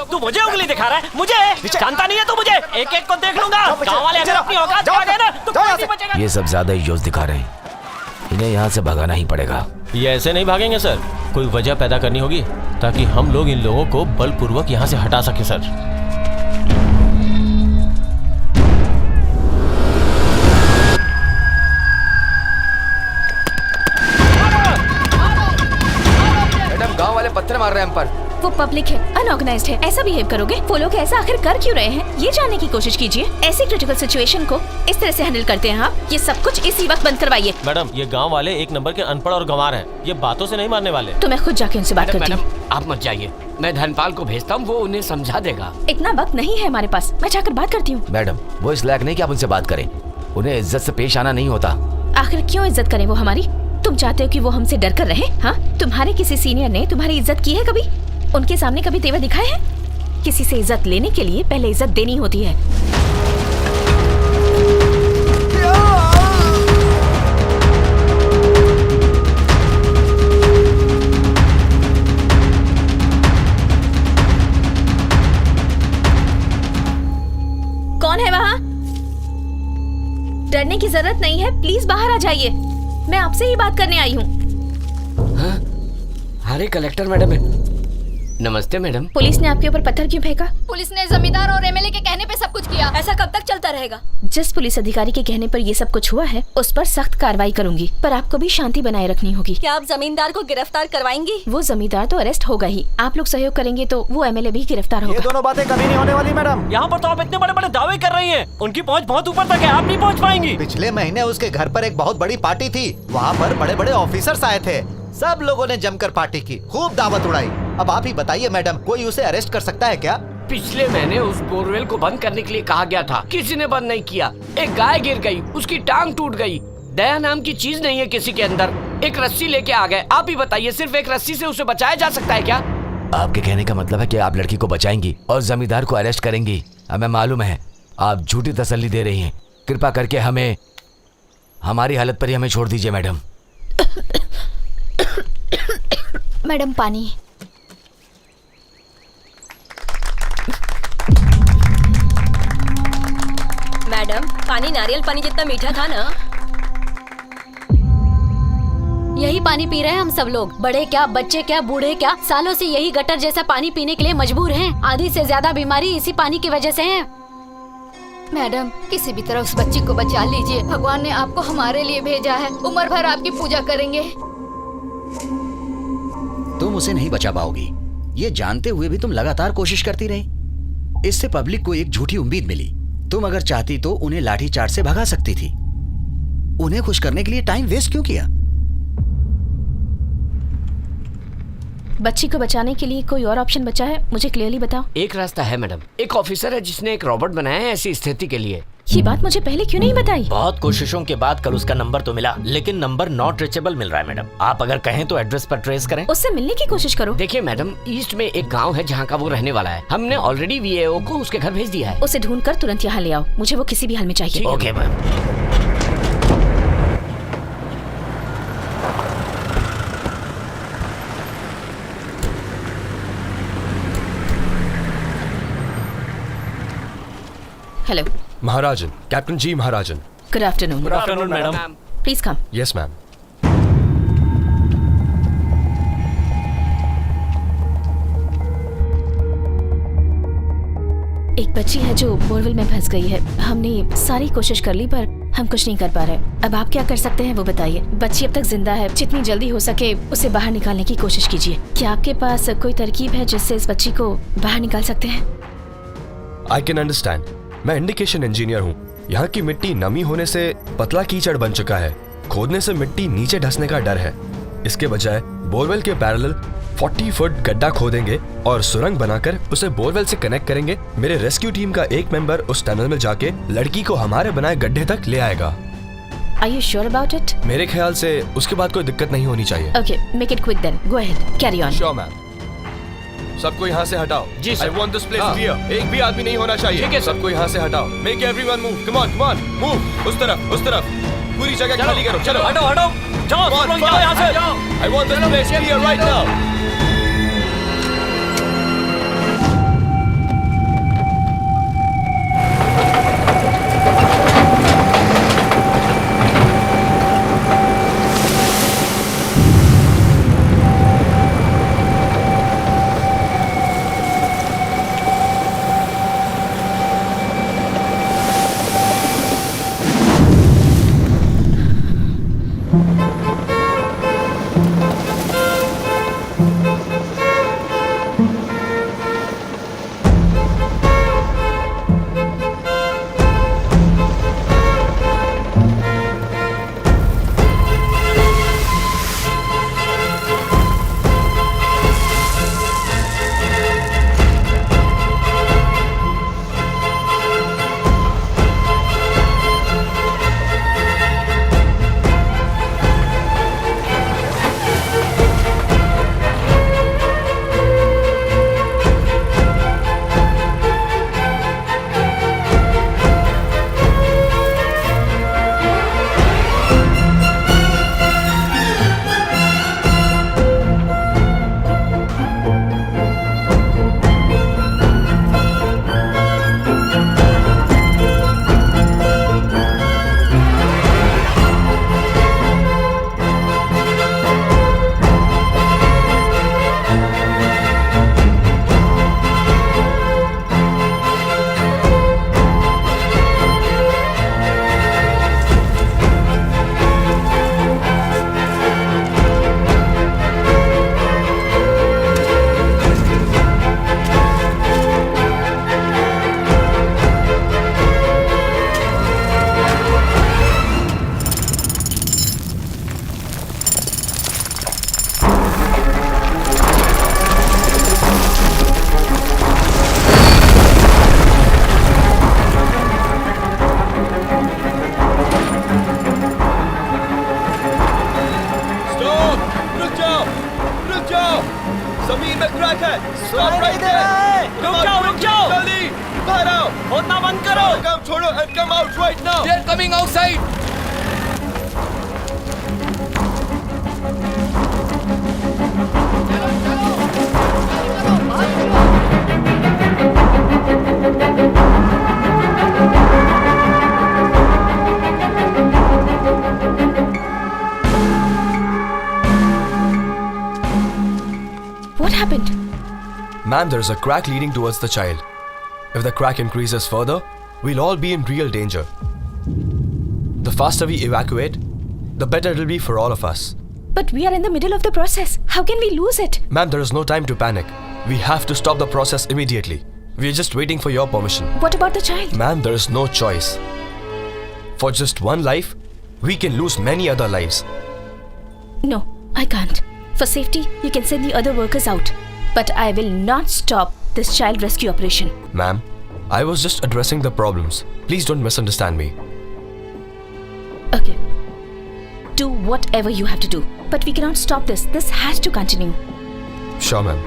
तू मुझे उंगली दिखा रहा है? मुझे जानता नहीं है तू मुझे? एक एक को देख लूंगा। गाँव वाले अगर अपनी औकात पे आ गए ना तो कोई नहीं बचेगा। ये सब ज्यादा ही जोश दिखा रहे हैं, इन्हें यहाँ से भगाना ही पड़ेगा। ये ऐसे नहीं भागेंगे सर, कोई वजह पैदा करनी होगी ताकि हम लोग इन लोगों को बलपूर्वक यहाँ से हटा सके सर। मैडम, गांव वाले पत्थर मार रहे हैं हम पर। वो पब्लिक है, अनऑर्गेनाइज्ड है। ऐसा बिहेव करोगे? वो लोग ऐसा आखिर कर क्यों रहे हैं, ये जानने की कोशिश कीजिए। ऐसी क्रिटिकल सिचुएशन को इस तरह से हैंडल करते हैं आप। ये सब कुछ इसी वक्त बंद करवाइए। मैडम, ये गांव वाले एक नंबर के अनपढ़ और गंवार हैं। ये बातों से नहीं मारने वाले। तो मैं खुद जाके उनसे बात करती हूँ। आप मत जाइए, मैं धनपाल को भेजता हूँ, वो उन्हें समझा देगा। इतना वक्त नहीं है हमारे पास, मैं जाकर बात करती हूँ। मैडम, वो इस लायक नहीं कि आप उनसे बात करें। उन्हें इज्जत से पेश आना नहीं होता। आखिर क्यों इज्जत करें वो हमारी? तुम चाहते हो कि वो हमसे डर कर रहे? हाँ, तुम्हारे किसी सीनियर ने तुम्हारी इज्जत की है कभी? उनके सामने कभी तेवर दिखाए हैं? किसी से इज्जत लेने के लिए पहले इज्जत देनी होती है। कौन है वहाँ? डरने की जरूरत नहीं है, प्लीज बाहर आ जाइए। मैं आपसे ही बात करने आई हूँ। अरे कलेक्टर मैडम है। नमस्ते मैडम। पुलिस ने आपके ऊपर पत्थर क्यों फेंका? पुलिस ने जमींदार और एमएलए के कहने पे सब कुछ किया। ऐसा कब तक चलता रहेगा? जिस पुलिस अधिकारी के कहने पर ये सब कुछ हुआ है उस पर सख्त कार्रवाई करूंगी, पर आपको भी शांति बनाए रखनी होगी। क्या आप जमींदार को गिरफ्तार करवाएंगी? वो जमींदार तो अरेस्ट होगा ही, आप लोग सहयोग करेंगे तो वो एमएलए भी गिरफ्तार होगा। ये दोनों बातें कभी नहीं होने वाली मैडम। यहाँ पर तो आप इतने बड़े बड़े दावे कर रही हैं, उनकी पहुँच बहुत ऊपर तक है, आप नहीं पहुँच पाएंगी। पिछले महीने उसके घर पर एक बहुत बड़ी पार्टी थी, वहाँ पर बड़े बड़े ऑफिसर्स आए थे। सब लोगों ने जमकर पार्टी की, खूब दावत उड़ाई। अब आप ही बताइए मैडम, कोई उसे अरेस्ट कर सकता है क्या? पिछले महीने उस बोरवेल को बंद करने के लिए कहा गया था, किसी ने बंद नहीं किया। एक गाय गिर गई, उसकी टांग टूट गई। दया नाम की चीज नहीं है किसी के अंदर। एक रस्सी लेके आ गए। आप ही बताइए, सिर्फ एक रस्सी से उसे बचाया जा सकता है क्या? आपके कहने का मतलब है कि आप लड़की को बचाएंगी और जमींदार को अरेस्ट करेंगी। हमें मालूम है आप झूठी तसल्ली दे रही हैं। कृपा करके हमें हमारी हालत पर ही हमें छोड़ दीजिए मैडम। मैडम, पानी। मैडम, पानी नारियल पानी जितना मीठा था ना। यही पानी पी रहे हैं हम सब लोग, बड़े क्या, बच्चे क्या, बूढ़े क्या, सालों से यही गटर जैसा पानी पीने के लिए मजबूर हैं। आधी से ज्यादा बीमारी इसी पानी की वजह से है। मैडम, किसी भी तरह उस बच्ची को बचा लीजिए। भगवान ने आपको हमारे लिए भेजा है, उम्र भर आपकी पूजा करेंगे। तुम उसे नहीं बचा पाओगी, ये जानते हुए भी तुम लगातार कोशिश करती रही। इससे पब्लिक को एक झूठी उम्मीद मिली। तुम अगर चाहती तो उन्हें लाठी चार्ज से भगा सकती थी। उन्हें खुश करने के लिए टाइम वेस्ट क्यों किया? बच्ची को बचाने के लिए कोई और ऑप्शन बचा है? मुझे क्लियरली बताओ। एक रास्ता है मैडम। एक ऑफिसर है जिसने एक रोबोट बनाया है ऐसी स्थिति के लिए। ये बात मुझे पहले क्यों नहीं बताई? बहुत कोशिशों के बाद कल उसका नंबर तो मिला, लेकिन नंबर नॉट रीचेबल मिल रहा है मैडम। आप अगर कहें तो एड्रेस पर ट्रेस करें। उससे मिलने की कोशिश करो। देखिए मैडम, ईस्ट में एक गांव है जहां का वो रहने वाला है। हमने ऑलरेडी वीएओ को उसके घर भेज दिया है। उसे ढूंढकर तुरंत यहाँ ले आओ, मुझे वो किसी भी हाल में चाहिए। Okay ma'am. Hello Maharajan, captain ji Maharajan. Good afternoon. Good afternoon madam. Please come. Yes ma'am. एक बच्ची है जो बोरवेल में फंस गई है। हमने सारी कोशिश कर ली पर हम कुछ नहीं कर पा रहे। अब आप क्या कर सकते हैं वो बताइए। बच्ची अब तक जिंदा है, जितनी जल्दी हो सके उसे बाहर निकालने की कोशिश कीजिए। क्या आपके पास कोई तरकीब है जिससे इस बच्ची को बाहर निकाल सकते हैं? I can understand. मैं इंडिकेशन इंजीनियर हूँ। यहाँ की मिट्टी नमी होने से पतला कीचड़ बन चुका है। खोदने से मिट्टी नीचे धंसने का डर है। इसके बजाय बोरवेल के पैरेलल 40 फुट गड्ढा खोदेंगे और सुरंग बनाकर उसे बोरवेल से कनेक्ट करेंगे। मेरे रेस्क्यू टीम का एक मेंबर उस टनल में जाके लड़की को हमारे बनाए गड्ढे तक ले आएगा। Are you sure about it? मेरे ख्याल से उसके बाद कोई दिक्कत नहीं होनी चाहिए। Okay, make it quick then. Go ahead. Carry on. Sure, ma'am. सबको यहाँ से हटाओ। जी sir. I want this place clear. एक भी आदमी नहीं होना चाहिए। ठीक है सर। सबको यहाँ से हटाओ। Make everyone move. Come on, come on. Move. उस तरफ, उस तरफ। पूरी जगह खाली करो। चलो। हटो हटो, जाओ Come on, सब लोग जाओ यहाँ से। I want this place clear right now. Ma'am, there is a crack leading towards the child. If the crack increases further, we'll all be in real danger. The faster we evacuate, the better it'll be for all of us. But we are in the middle of the process. How can we lose it? Ma'am, there is no time to panic. We have to stop the process immediately. We are just waiting for your permission. What about the child? Ma'am, there is no choice. For just one life, we can lose many other lives. No, I can't. For safety, you can send the other workers out. But I will not stop this child rescue operation. Ma'am, I was just addressing the problems. Please don't misunderstand me. Okay. Do whatever you have to do. But we cannot stop this. This has to continue. Sure, ma'am.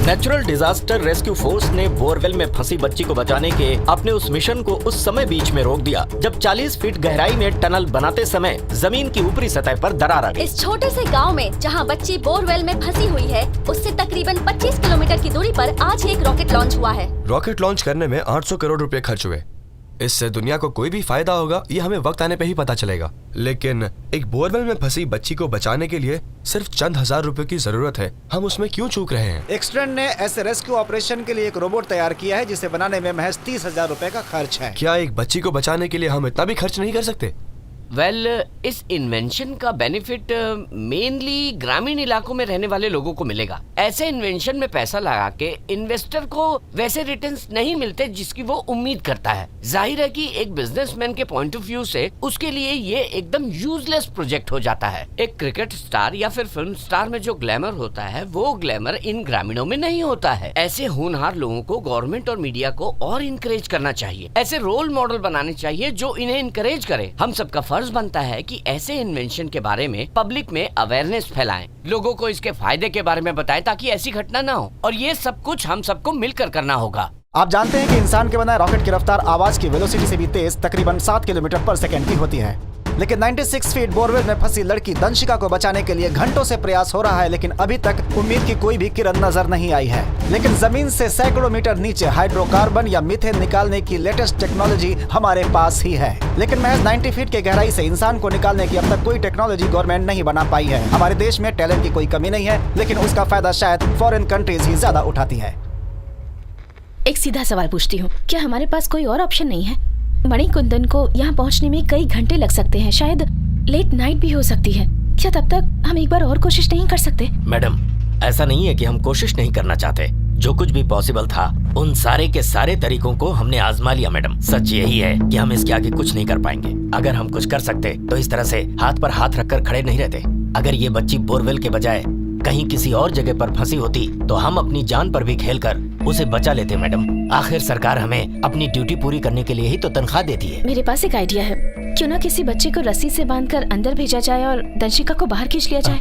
Natural disaster rescue force ने borewell में फंसी बच्ची को बचाने के अपने उस mission को उस समय बीच में रोक दिया जब 40 फीट गहराई में टनल बनाते समय जमीन की ऊपरी सतह पर दरार आ गई। इस छोटे से गांव में जहां बच्ची बोरवेल में फंसी हुई है, उससे तकरीबन 25 किलोमीटर की दूरी पर आज ही एक रॉकेट लॉन्च हुआ है। रॉकेट लॉन्च करने में 800 करोड़ रुपए खर्च हुए। इससे दुनिया को कोई भी फायदा होगा ये हमें वक्त आने पे ही पता चलेगा, लेकिन एक बोरवेल में फंसी बच्ची को बचाने के लिए सिर्फ चंद हजार रुपए की जरूरत है। हम उसमें क्यों चूक रहे हैं? एक्सटेंड ने ऐसे रेस्क्यू ऑपरेशन के लिए एक रोबोट तैयार किया है जिसे बनाने में महज 30,000 रुपए का खर्च है। क्या एक बच्ची को बचाने के लिए हम इतना भी खर्च नहीं कर सकते? इस इन्वेंशन का बेनिफिट मेनली ग्रामीण इलाकों में रहने वाले लोगों को मिलेगा। ऐसे इन्वेंशन में पैसा लगा के इन्वेस्टर को वैसे रिटर्न्स नहीं मिलते जिसकी वो उम्मीद करता है। जाहिर है कि एक बिजनेसमैन के पॉइंट ऑफ व्यू से उसके लिए ये एकदम यूजलेस प्रोजेक्ट हो जाता है। एक क्रिकेट स्टार या फिर फिल्म स्टार में जो ग्लैमर होता है वो ग्लैमर इन ग्रामीणों में नहीं होता है। ऐसे होनहार लोगों को गवर्नमेंट और मीडिया को और इनकरेज करना चाहिए। ऐसे रोल मॉडल बनाने चाहिए जो इन्हें इनकरेज करे। हम सबका फर्ज बनता है कि ऐसे इन्वेंशन के बारे में पब्लिक में अवेयरनेस फैलाएं, लोगों को इसके फायदे के बारे में बताएं ताकि ऐसी घटना ना हो। और ये सब कुछ हम सबको मिलकर करना होगा। आप जानते हैं कि इंसान के बनाए रॉकेट की रफ्तार आवाज की वेलोसिटी से भी तेज तकरीबन 7 किलोमीटर पर सेकंड की होती है, लेकिन 96 फीट बोरवेल में फंसी लड़की दंशिका को बचाने के लिए घंटों से प्रयास हो रहा है, लेकिन अभी तक उम्मीद की कोई भी किरण नजर नहीं आई है। लेकिन जमीन से सैकड़ों मीटर नीचे हाइड्रोकार्बन या मीथेन निकालने की लेटेस्ट टेक्नोलॉजी हमारे पास ही है, लेकिन महज 90 फीट के गहराई से इंसान को निकालने की अब तक कोई टेक्नोलॉजी गवर्नमेंट नहीं बना पाई है। हमारे देश में टैलेंट की कोई कमी नहीं है, लेकिन उसका फायदा शायद फॉरेन कंट्रीज ही ज्यादा उठाती है। एक सीधा सवाल पूछती हूँ, क्या हमारे पास कोई और ऑप्शन नहीं है? मणिकुंदन को यहाँ पहुँचने में कई घंटे लग सकते हैं, शायद लेट नाइट भी हो सकती है। क्या तब तक हम एक बार और कोशिश नहीं कर सकते? मैडम, ऐसा नहीं है कि हम कोशिश नहीं करना चाहते। जो कुछ भी पॉसिबल था उन सारे के सारे तरीकों को हमने आजमा लिया मैडम। सच यही है कि हम इसके आगे कुछ नहीं कर पाएंगे। अगर हम कुछ कर सकते तो इस तरह से हाथ पर हाथ रखकर खड़े नहीं रहते। अगर ये बच्ची बोरवेल के बजाय कहीं किसी और जगह पर फंसी होती तो हम अपनी जान पर भी खेलकर उसे बचा लेते मैडम। आखिर सरकार हमें अपनी ड्यूटी पूरी करने के लिए ही तो तनख्वाह देती है। मेरे पास एक आइडिया है, क्यों ना किसी बच्चे को रस्सी से बांधकर अंदर भेजा जाए और दंशिका को बाहर खींच लिया जाए।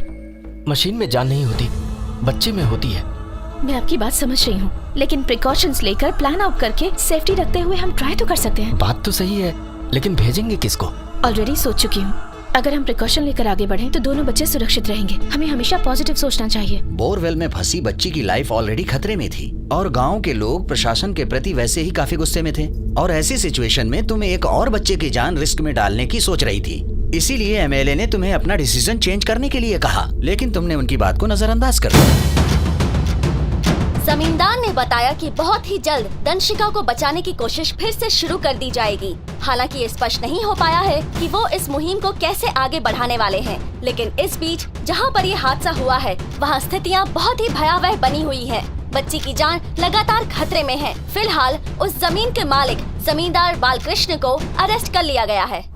मशीन में जान नहीं होती, बच्चे में होती है। मैं आपकी बात समझ रही हूँ, लेकिन प्रिकॉशंस लेकर प्लान आउट करके सेफ्टी रखते हुए हम ट्राई तो कर सकते हैं। बात तो सही है, लेकिन भेजेंगे किसको? ऑलरेडी सोच चुकी हूँ। अगर हम प्रिकॉशन लेकर आगे बढ़ें तो दोनों बच्चे सुरक्षित रहेंगे। हमें हमेशा पॉजिटिव सोचना चाहिए। बोरवेल में फंसी बच्ची की लाइफ ऑलरेडी खतरे में थी और गांव के लोग प्रशासन के प्रति वैसे ही काफी गुस्से में थे, और ऐसी सिचुएशन में तुम्हें एक और बच्चे की जान रिस्क में डालने की सोच रही थी। इसीलिए एमएलए ने तुम्हें अपना डिसीजन चेंज करने के लिए कहा, लेकिन तुमने उनकी बात को नजरअंदाज कर दिया। जमींदार ने बताया कि बहुत ही जल्द दंशिका को बचाने की कोशिश फिर से शुरू कर दी जाएगी। हालांकि ये स्पष्ट नहीं हो पाया है कि वो इस मुहिम को कैसे आगे बढ़ाने वाले हैं, लेकिन इस बीच जहां पर ये हादसा हुआ है वहां स्थितियां बहुत ही भयावह बनी हुई हैं। बच्ची की जान लगातार खतरे में है। फिलहाल उस जमीन के मालिक जमींदार बालकृष्ण को अरेस्ट कर लिया गया है।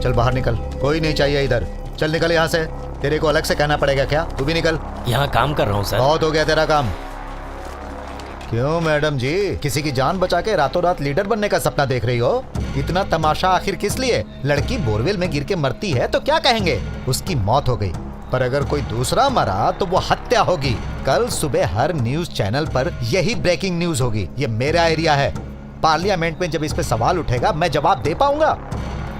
चल बाहर निकल, कोई नहीं चाहिए इधर। चल निकल यहाँ से। तेरे को अलग से कहना पड़ेगा क्या? तू भी निकल। यहाँ काम कर रहा हूँ सर। बहुत हो गया तेरा काम। क्यों मैडम जी, किसी की जान बचा के रातों रात लीडर बनने का सपना देख रही हो? इतना तमाशा आखिर किस लिए? लड़की बोरवेल में गिर के मरती है तो क्या कहेंगे? उसकी मौत हो गई, पर अगर कोई दूसरा मरा तो वो हत्या होगी। कल सुबह हर न्यूज चैनल पर यही ब्रेकिंग न्यूज होगी। ये मेरा एरिया है। पार्लियामेंट में जब इस पे सवाल उठेगा मैं जवाब दे पाऊंगा।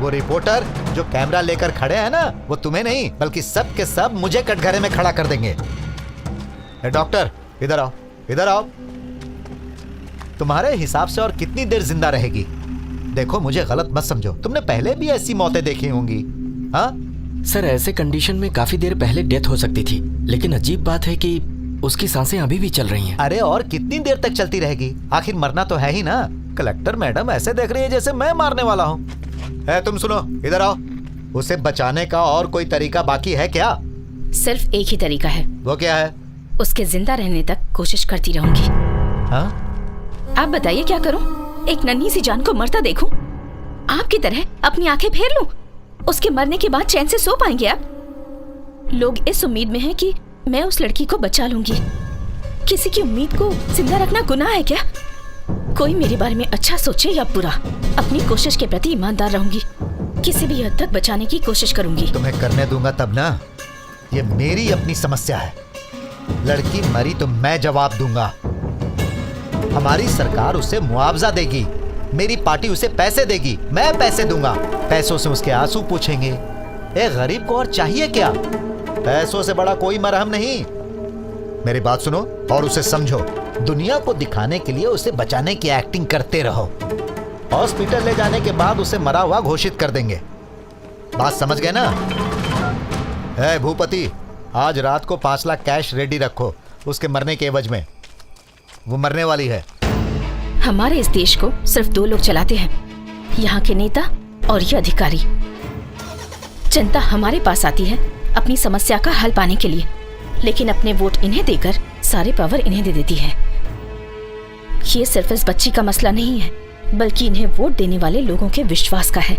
वो रिपोर्टर जो कैमरा लेकर खड़े हैं ना, वो तुम्हें नहीं बल्कि सब के सब मुझे कटघरे में खड़ा कर देंगे। डॉक्टर इधर आओ, इधर आओ। तुम्हारे हिसाब से और कितनी देर जिंदा रहेगी? देखो मुझे गलत मत समझो, तुमने पहले भी ऐसी मौतें देखी होंगी। हाँ सर, ऐसे कंडीशन में काफी देर पहले डेथ हो सकती थी, लेकिन अजीब बात है कि उसकी सांसें अभी भी चल रही हैं। अरे और कितनी देर तक चलती रहेगी? आखिर मरना तो है ही ना। कलेक्टर मैडम ऐसे देख रही है जैसे मैं मारने वाला हूँ। तुम सुनो, इधर आओ। उसे बचाने का और कोई तरीका बाकी है क्या? सिर्फ एक ही तरीका है। वो क्या है? उसके जिंदा रहने तक कोशिश करती रहूंगी। हाँ? आप बताइए क्या करूं? एक नन्ही सी जान को मरता देखूं? आपकी तरह अपनी आंखें फेर लूं? उसके मरने के बाद चैन से सो पाएंगे आप? लोग इस उम्मीद में हैं कि मैं उस लड़की को बचा लूंगी। किसी की उम्मीद को जिंदा रखना गुनाह है क्या? कोई मेरे बारे में अच्छा सोचे या बुरा, अपनी कोशिश के प्रति ईमानदार रहूंगी। किसी भी हद तक बचाने की कोशिश करूंगी। तुम्हें करने दूंगा तब ना। ये मेरी अपनी समस्या है। लड़की मरी तो मैं जवाब दूंगा। हमारी सरकार उसे मुआवजा देगी, मेरी पार्टी उसे पैसे देगी, मैं पैसे दूंगा। पैसों से उसके आंसू पूछेंगे। एक गरीब को और चाहिए क्या? पैसों से बड़ा कोई मरहम नहीं। मेरी बात सुनो और उसे समझो। दुनिया को दिखाने के लिए उसे बचाने की एक्टिंग करते रहो। हॉस्पिटल ले जाने के बाद उसे मरा हुआ घोषित कर देंगे। बात समझ गए ना? है भूपति, आज रात को 5 लाख कैश रेडी रखो उसके मरने के एवज में। वो मरने वाली है। हमारे इस देश को सिर्फ 2 लोग चलाते हैं, यहाँ के नेता और ये अधिकारी। जनता हमारे पास आती है अपनी समस्या का हल पाने के लिए, लेकिन अपने वोट इन्हें देकर सारे पावर इन्हें दे देती है। ये सिर्फ इस बच्ची का मसला नहीं है, बल्कि इन्हें वोट देने वाले लोगों के विश्वास का है।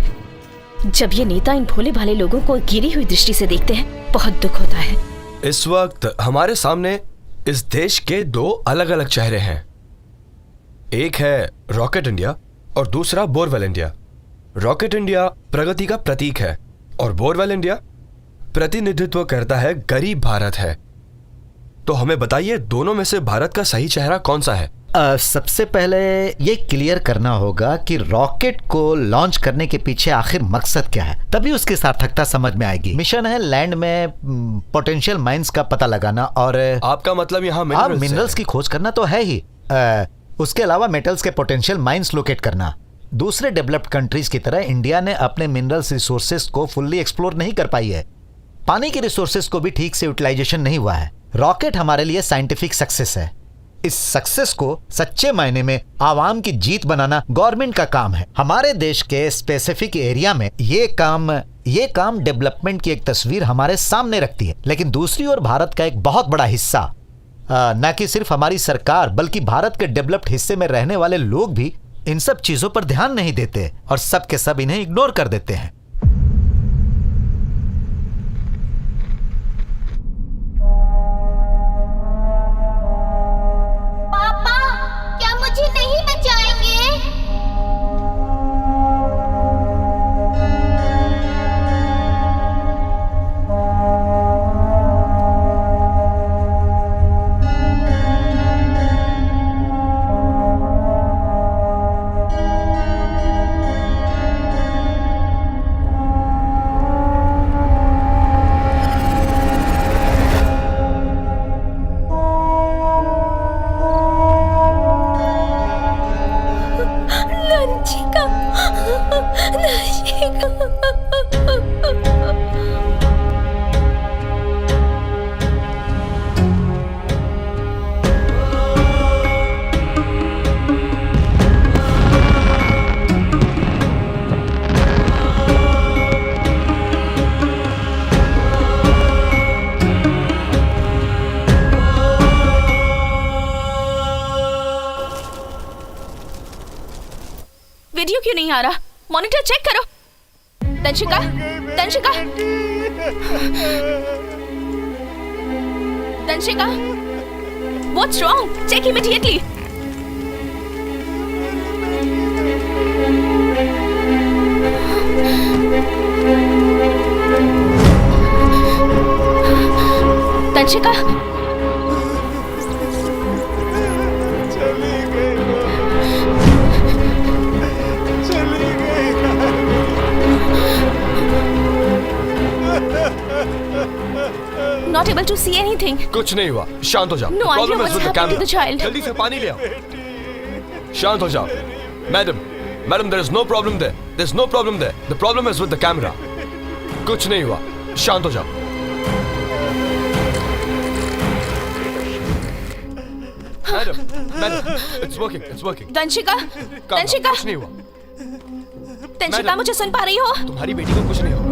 जब ये नेता इन भोले भाले लोगों को गिरी हुई दृष्टि से देखते हैं, बहुत दुख होता है। इस वक्त हमारे सामने इस देश के 2 अलग अलग चेहरे हैं। एक है रॉकेट इंडिया और दूसरा बोरवेल इंडिया। रॉकेट इंडिया प्रगति का प्रतीक है और बोरवेल इंडिया प्रतिनिधित्व करता है गरीब भारत है। तो हमें बताइए, दोनों में से भारत का सही चेहरा कौन सा है? सबसे पहले ये क्लियर करना होगा कि रॉकेट को लॉन्च करने के पीछे आखिर मकसद क्या है, तभी उसकी सार्थकता समझ में आएगी। मिशन है लैंड में पोटेंशियल माइंस का पता लगाना और आपका मतलब यहाँ मिनरल्स की खोज करना तो है ही। उसके अलावा मेटल्स के पोटेंशियल माइंस लोकेट करना। दूसरे डेवलप्ड कंट्रीज की तरह इंडिया ने अपने मिनरल्स रिसोर्सेज को फुल्ली एक्सप्लोर नहीं कर पाई है। पानी के रिसोर्सेज को भी ठीक से यूटिलाइजेशन नहीं हुआ है। रॉकेट हमारे लिए साइंटिफिक सक्सेस है। इस सक्सेस को सच्चे मायने में आवाम की जीत बनाना गवर्नमेंट का काम है। हमारे देश के स्पेसिफिक एरिया में ये काम डेवलपमेंट की एक तस्वीर हमारे सामने रखती है। लेकिन दूसरी ओर भारत का एक बहुत बड़ा हिस्सा, न कि सिर्फ हमारी सरकार बल्कि भारत के डेवलप्ड हिस्से में रहने वाले लोग भी इन सब चीजों पर ध्यान नहीं देते और सब के सब इन्हें इग्नोर कर देते हैं। पापा, क्या मुझे नहीं बचाएंगे? वीडियो क्यों नहीं आ रहा? मॉनिटर चेक करो। Tanshika, Tanshika, Tanshika, what's wrong? Check immediately. Tanshika, Not able to see anything. कुछ नहीं हुआ, शांत हो जाओ। No idea what's happening to the child. जल्दी से पानी ले आओ। शांत हो जाओ। Madam, there is no problem there. There's no problem there. The problem is with the camera. कुछ नहीं हुआ, शांत हो जाओ। Madam, it's working. तंशिका, तंशिका, कुछ नहीं हुआ। तंशिका, मुझे सुन पा रही हो? तुम्हारी बेटी को कुछ नहीं होगा।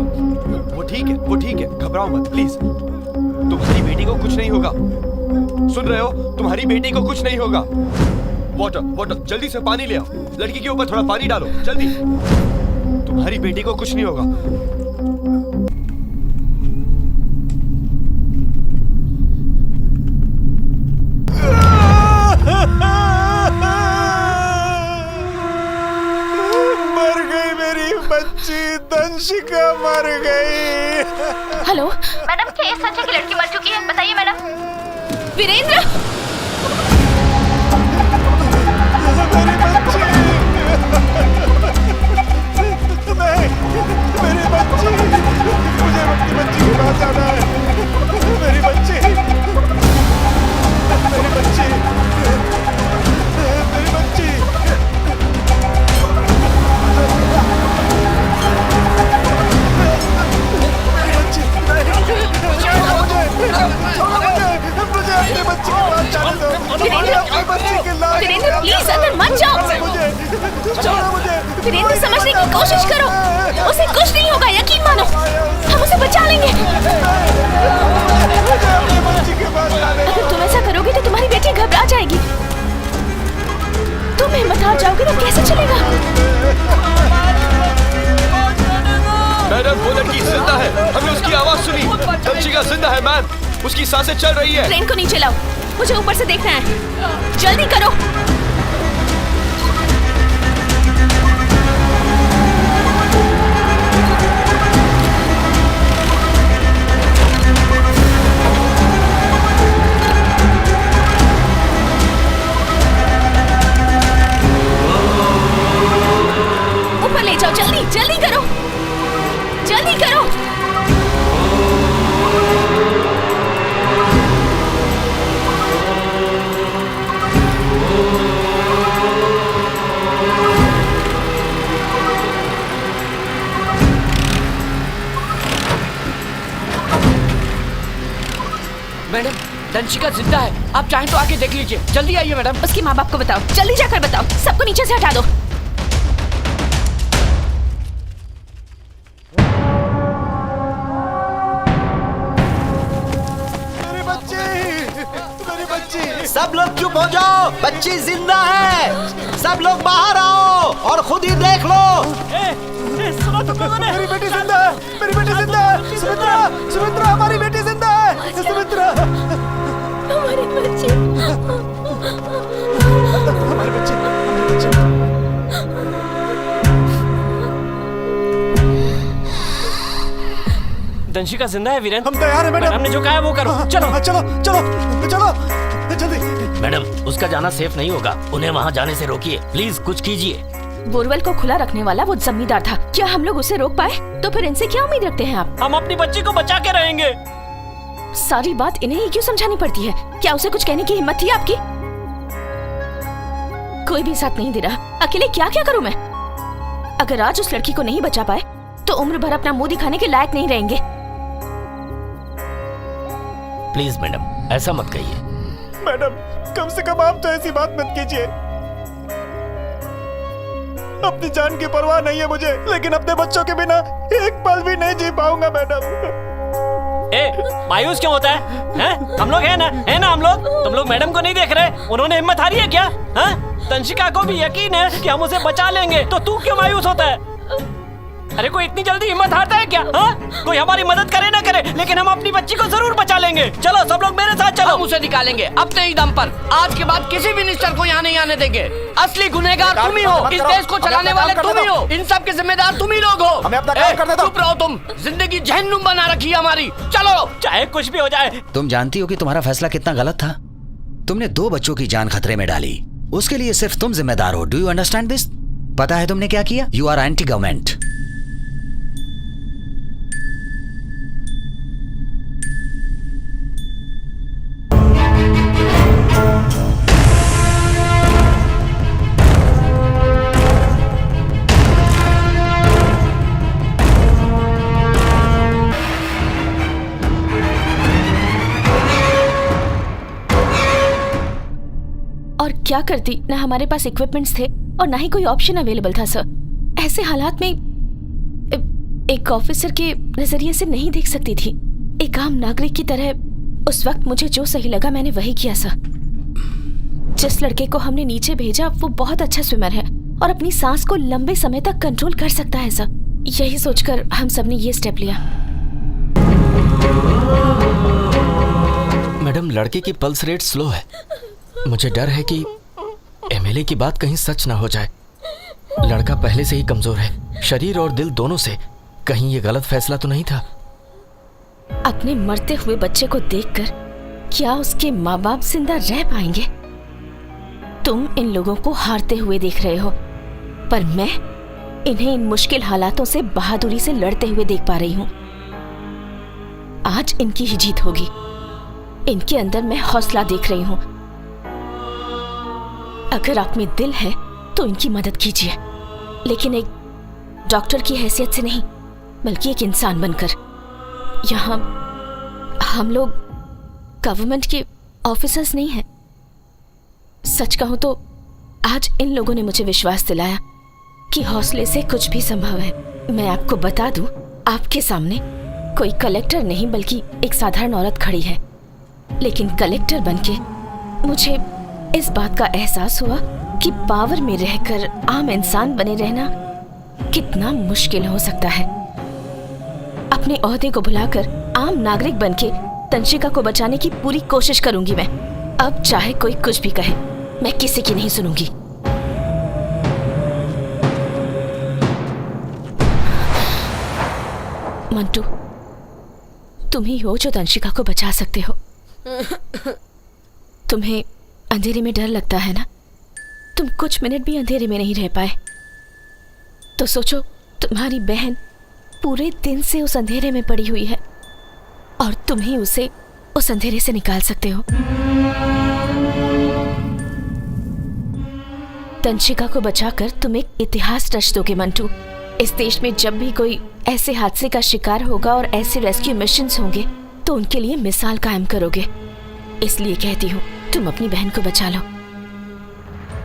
वो ठीक है, घबराओ मत प्लीज। तुम्हारी बेटी को कुछ नहीं होगा। सुन रहे हो? तुम्हारी बेटी को कुछ नहीं होगा। वाटर वाटर, जल्दी से पानी ले आओ। लड़की के ऊपर थोड़ा पानी डालो, जल्दी। तुम्हारी बेटी को कुछ नहीं होगा। मर गई मेरी बच्ची, दंशिका मर गई। हेलो मैडम, क्या ये सच है कि लड़की मर चुकी है? बताइए मैडम। वीरेंद्र, मेरी बच्ची, नहीं, मेरी बच्ची, मुझे अपनी बच्ची के पास जाना है। मेरी बच्ची, मेरी बच्ची, मेरी बच्ची। वीरेंद्र प्लीज अंदर मत जाओ। वीरेंद्र समझने की कोशिश करो, उसे कुछ नहीं होगा, यकीन मानो, हम उसे बचा लेंगे। अगर तुम ऐसा करोगे तो तुम्हारी बेटी घबरा जाएगी। तुम हिम्मत हार जाओगे तो कैसे चलेगा? मैडम, वो लड़की जिंदा है, हमने उसकी आवाज सुनी। दंशिका जिंदा है मैम, उसकी सांसें चल रही है। ट्रेन को नीचे लाओ, मुझे ऊपर से देखना है, जल्दी करो। ऊपर ले जाओ, जल्दी जल्दी करो, जल्दी करो। मैडम, दंशिका जिंदा है, आप चाहें तो आके देख लीजिए। जल्दी आइए मैडम। उसके माँ बाप को बताओ, जल्दी जाकर बताओ, सबको नीचे से हटा दो। सब लोग चुप हो जाओ, बच्ची जिंदा है। सब लोग बाहर आओ और खुद ही देख लो। सुनो तो कौन है? मेरी बेटी जिंदा है, मेरी बेटी जिंदा है। सुमित्रा, सुमित्रा, हमारी बेटी जिंदा है। सुमित्रा, हमारी बच्ची, हमारी बच्ची। दंशिका जिंदा है वीरेंद्र। हम तैयार हैं मैडम। हमने जो कहा है वो करो। चलो चलो चलो चलो जल्दी। मैडम, उसका जाना सेफ नहीं होगा, उन्हें वहाँ जाने से रोकिए, प्लीज कुछ कीजिए। बोरवेल को खुला रखने वाला वो जमींदार था, क्या हम लोग उसे रोक पाए? तो फिर इनसे क्या उम्मीद रखते हैं आप? हम अपनी बच्ची को बचा के रहेंगे। सारी बात इन्हें ही क्यों समझानी पड़ती है? क्या उसे कुछ कहने की हिम्मत थी आपकी? कोई भी साथ नहीं दे रहा, अकेले क्या क्या करूं मैं? अगर आज उस लड़की को नहीं बचा पाए तो उम्र भर अपना मुंह दिखाने के लायक नहीं रहेंगे। प्लीज मैडम, ऐसा मत कहिए। मैडम, कम से कम आप तो ऐसी बात मत कीजिए। अपनी जान की परवाह नहीं है मुझे, लेकिन अपने बच्चों के बिना एक पल भी नहीं जी पाऊंगा मैडम। मायूस क्यों होता है? हम लोग है ना हम लोग। तुम लोग मैडम को नहीं देख रहे? उन्होंने हिम्मत हारी है क्या? तंशिका को भी यकीन है कि हम उसे बचा लेंगे, तो तू क्यों मायूस होता है? अरे कोई इतनी जल्दी हिम्मत हारता है क्या? कोई हमारी मदद करे ना करे, लेकिन हम अपनी बच्ची को जरूर बचा लेंगे। चलो सब लोग मेरे साथ चलो। हम उसे निकालेंगे अपने ही दम पर। आज के बाद किसी मिनिस्टर को यहाँ नहीं आने देंगे। असली गुनहगार तुम ही हो, इस देश को चलाने वाले तुम ही हो, इन सब के जिम्मेदार तुम ही लोग हो। हमें अपना काम करने दो। चुप रहो तुम, जिंदगी जहन्नुम बना रखी है हमारी। चलो, चाहे कुछ भी हो जाए। तुम जानती हो कि तुम्हारा फैसला कितना गलत था? तुमने 2 बच्चों की जान खतरे में डाली, उसके लिए सिर्फ तुम जिम्मेदार हो। Do you understand this? पता है तुमने क्या किया? You are anti government. और क्या करती, ना हमारे पास इक्विपमेंट्स थे और ना ही कोई ऑप्शन अवेलेबल था सर। ऐसे हालात में एक ऑफिसर के नजरिए से नहीं देख सकती थी। एक आम नागरिक की तरह उस वक्त मुझे जो सही लगा मैंने वही किया सर। जिस लड़के को हमने नीचे भेजा वो बहुत अच्छा स्विमर है और अपनी सांस को लंबे समय तक कंट्रोल कर सकता है सर। यही सोचकर हम सबने ये स्टेप लिया। मैडम, लड़के की पल्स रेट स्लो है। मुझे डर है कि एमएलए की बात कहीं सच ना हो जाए। लड़का पहले से ही कमजोर है, शरीर और दिल दोनों से। कहीं ये गलत फैसला तो नहीं था? अपने मरते हुए बच्चे को देखकर क्या उसके माँ बाप जिंदा रह पाएंगे? तुम इन लोगों को हारते हुए देख रहे हो, पर मैं इन्हें इन मुश्किल हालातों से बहादुरी से लड़ते हुए देख पा रही हूँ। आज इनकी ही जीत होगी। इनके अंदर मैं हौसला देख रही हूँ। अगर आप में दिल है तो इनकी मदद कीजिए, लेकिन एक डॉक्टर की हैसियत से नहीं, बल्कि एक इंसान बनकर। यहाँ हम लोग गवर्नमेंट के ऑफिसर्स नहीं हैं। सच कहूं तो आज इन लोगों ने मुझे विश्वास दिलाया कि हौसले से कुछ भी संभव है। मैं आपको बता दूं, आपके सामने कोई कलेक्टर नहीं बल्कि एक साधारण औरत खड़ी है, लेकिन कलेक्टर बनके मुझे इस बात का एहसास हुआ कि पावर में रहकर आम इंसान बने रहना कितना मुश्किल हो सकता है। अपने ओहदे को भुलाकर आम नागरिक बनके तंशिका को बचाने की पूरी कोशिश करूंगी मैं। अब चाहे कोई कुछ भी कहे, मैं किसी की नहीं सुनूंगी। मंटू, तुम ही हो जो तंशिका को बचा सकते हो। तुम्हें अंधेरे में डर लगता है ना? तुम कुछ मिनट भी अंधेरे में नहीं रह पाए तो सोचो, तुम्हारी बहन पूरे दिन से उस अंधेरे में पड़ी हुई है और तुम ही उसे उस अंधेरे से निकाल सकते हो। तंशिका को बचाकर तुम एक इतिहास रच दोगे मंटू। इस देश में जब भी कोई ऐसे हादसे का शिकार होगा और ऐसे रेस्क्यू मिशंस होंगे तो उनके लिए मिसाल कायम करोगे। इसलिए कहती हूँ, तुम अपनी बहन को बचा लो।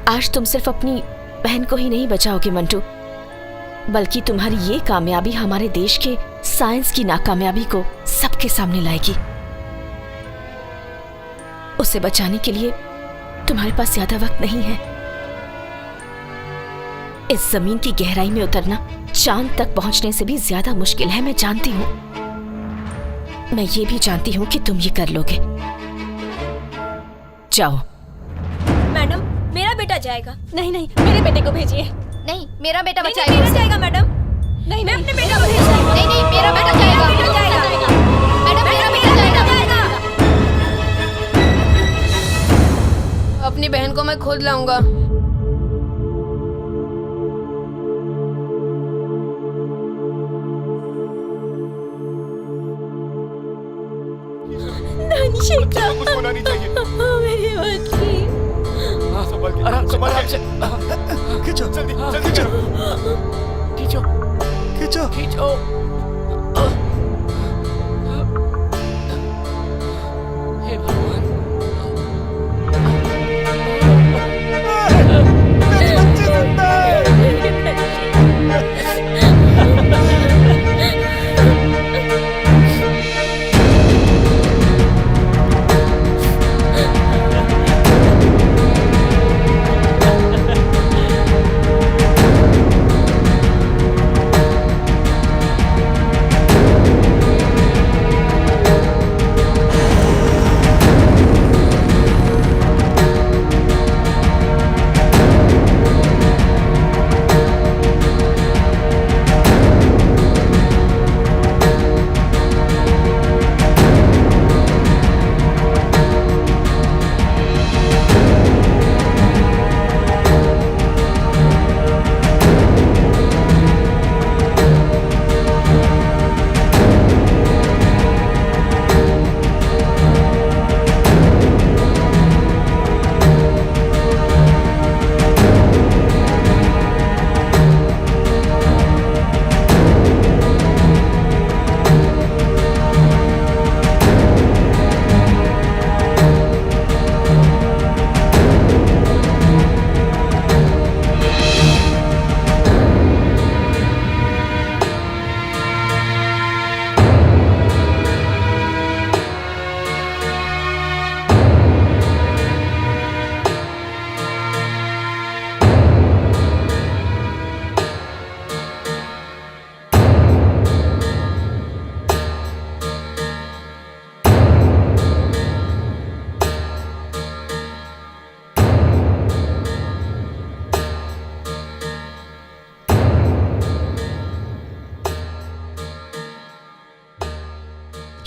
आज तुम सिर्फ अपनी बहन को ही नहीं बचाओगे मंटू, बल्कि तुम्हारी ये कामयाबी हमारे देश के साइंस की नाकामयाबी को सबके सामने लाएगी। उसे बचाने के लिए तुम्हारे पास ज्यादा वक्त नहीं है। इस जमीन की गहराई में उतरना चांद तक पहुंचने से भी ज्यादा मुश्किल है, मैं जानती हूँ। मैं ये भी जानती हूँ कि तुम ये कर लोगे। जाओ। मैडम, मेरा बेटा जाएगा। नहीं नहीं, मेरे बेटे को भेजिए। नहीं, मेरा बेटा नहीं, बचाएगा। मेरा जाएगा मैडम। नहीं, मैं अपने बेटा को भेजूंगी। नहीं नहीं, मेरा बेटा जाएगा। मेरा बेटा जाएगा। मैडम, मेरा बेटा जाएगा। अपनी बहन को मैं खुद लाऊंगा। तंशिका, मेरी बच्ची। आराम से खींचो जल्दी जल्दी करो। खींचो खींचो खींचो। हे भगवान।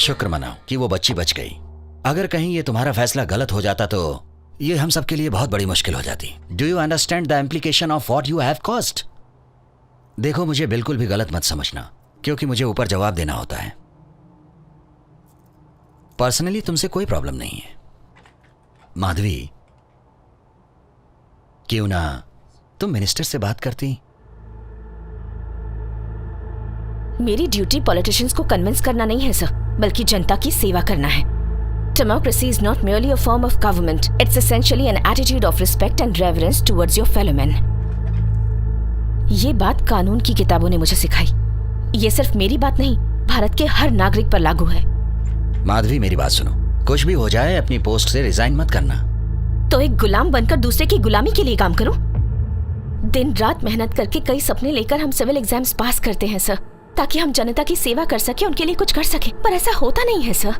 शुक्र मनाओ कि वो बच्ची बच गई। अगर कहीं ये तुम्हारा फैसला गलत हो जाता तो ये हम सबके लिए बहुत बड़ी मुश्किल हो जाती। Do you understand the implication of what you have caused? देखो, मुझे बिल्कुल भी गलत मत समझना, क्योंकि मुझे ऊपर जवाब देना होता है। पर्सनली तुमसे कोई प्रॉब्लम नहीं है। माधवी, क्यों ना तुम मिनिस्टर से बात करती? मेरी ड्यूटी पॉलिटिशियंस को कन्विंस करना नहीं है सर, बल्कि जनता की सेवा करना है। Democracy is not merely a form of government. It's essentially an attitude of respect and reverence towards your fellow men. ये बात कानून की किताबों ने मुझे सिखाई। ये सिर्फ मेरी बात नहीं, भारत के हर नागरिक पर लागू है। माधवी, मेरी बात सुनो। कुछ भी हो जाए, अपनी पोस्ट से रिजाइन मत करना। तो एक गुलाम बनकर दूसरे की गुलामी के लिए काम करो? दिन रात मेहनत करके कई सपने लेकर हम सिविल एग्जाम्स पास करते हैं सर, ताकि हम जनता की सेवा कर सके, उनके लिए कुछ कर सके, पर ऐसा होता नहीं है सर।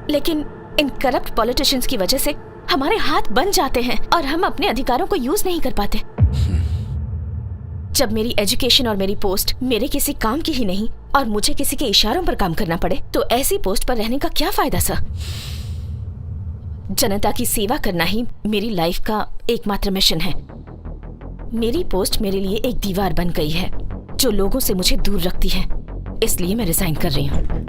लेकिन इन करप्ट पॉलिटिशियंस की वजह से हमारे हाथ बन जाते हैं और हम अपने अधिकारों को यूज नहीं कर पाते। जब मेरी एजुकेशन और मेरी पोस्ट मेरे किसी काम की ही नहीं और मुझे किसी के इशारों पर काम करना पड़े, तो ऐसी पोस्ट पर रहने का क्या फायदा सर? जनता की सेवा करना ही मेरी लाइफ का एकमात्र मिशन है। मेरी पोस्ट मेरे लिए एक दीवार बन गई है जो लोगों से मुझे दूर रखती है, इसलिए मैं रिजाइन कर रही हूँ।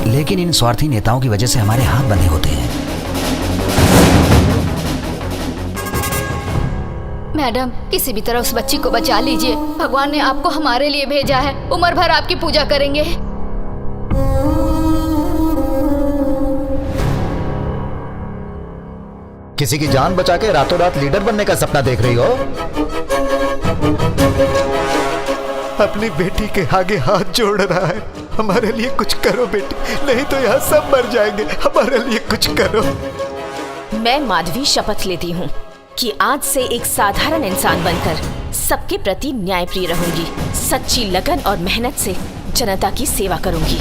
लेकिन इन स्वार्थी नेताओं की वजह से हमारे हाथ बंधे होते हैं। मैडम, किसी भी तरह उस बच्ची को बचा लीजिए। भगवान ने आपको हमारे लिए भेजा है, उम्र भर आपकी पूजा करेंगे। किसी की जान बचा के रातों रात लीडर बनने का सपना देख रही हो? अपनी बेटी के आगे हाथ जोड़ रहा है। हमारे लिए कुछ करो बेटी, नहीं तो यहाँ सब मर जाएंगे। हमारे लिए कुछ करो। मैं माधवी शपथ लेती हूँ कि आज से एक साधारण इंसान बनकर सबके प्रति न्यायप्रिय रहूंगी, सच्ची लगन और मेहनत से जनता की सेवा करूंगी।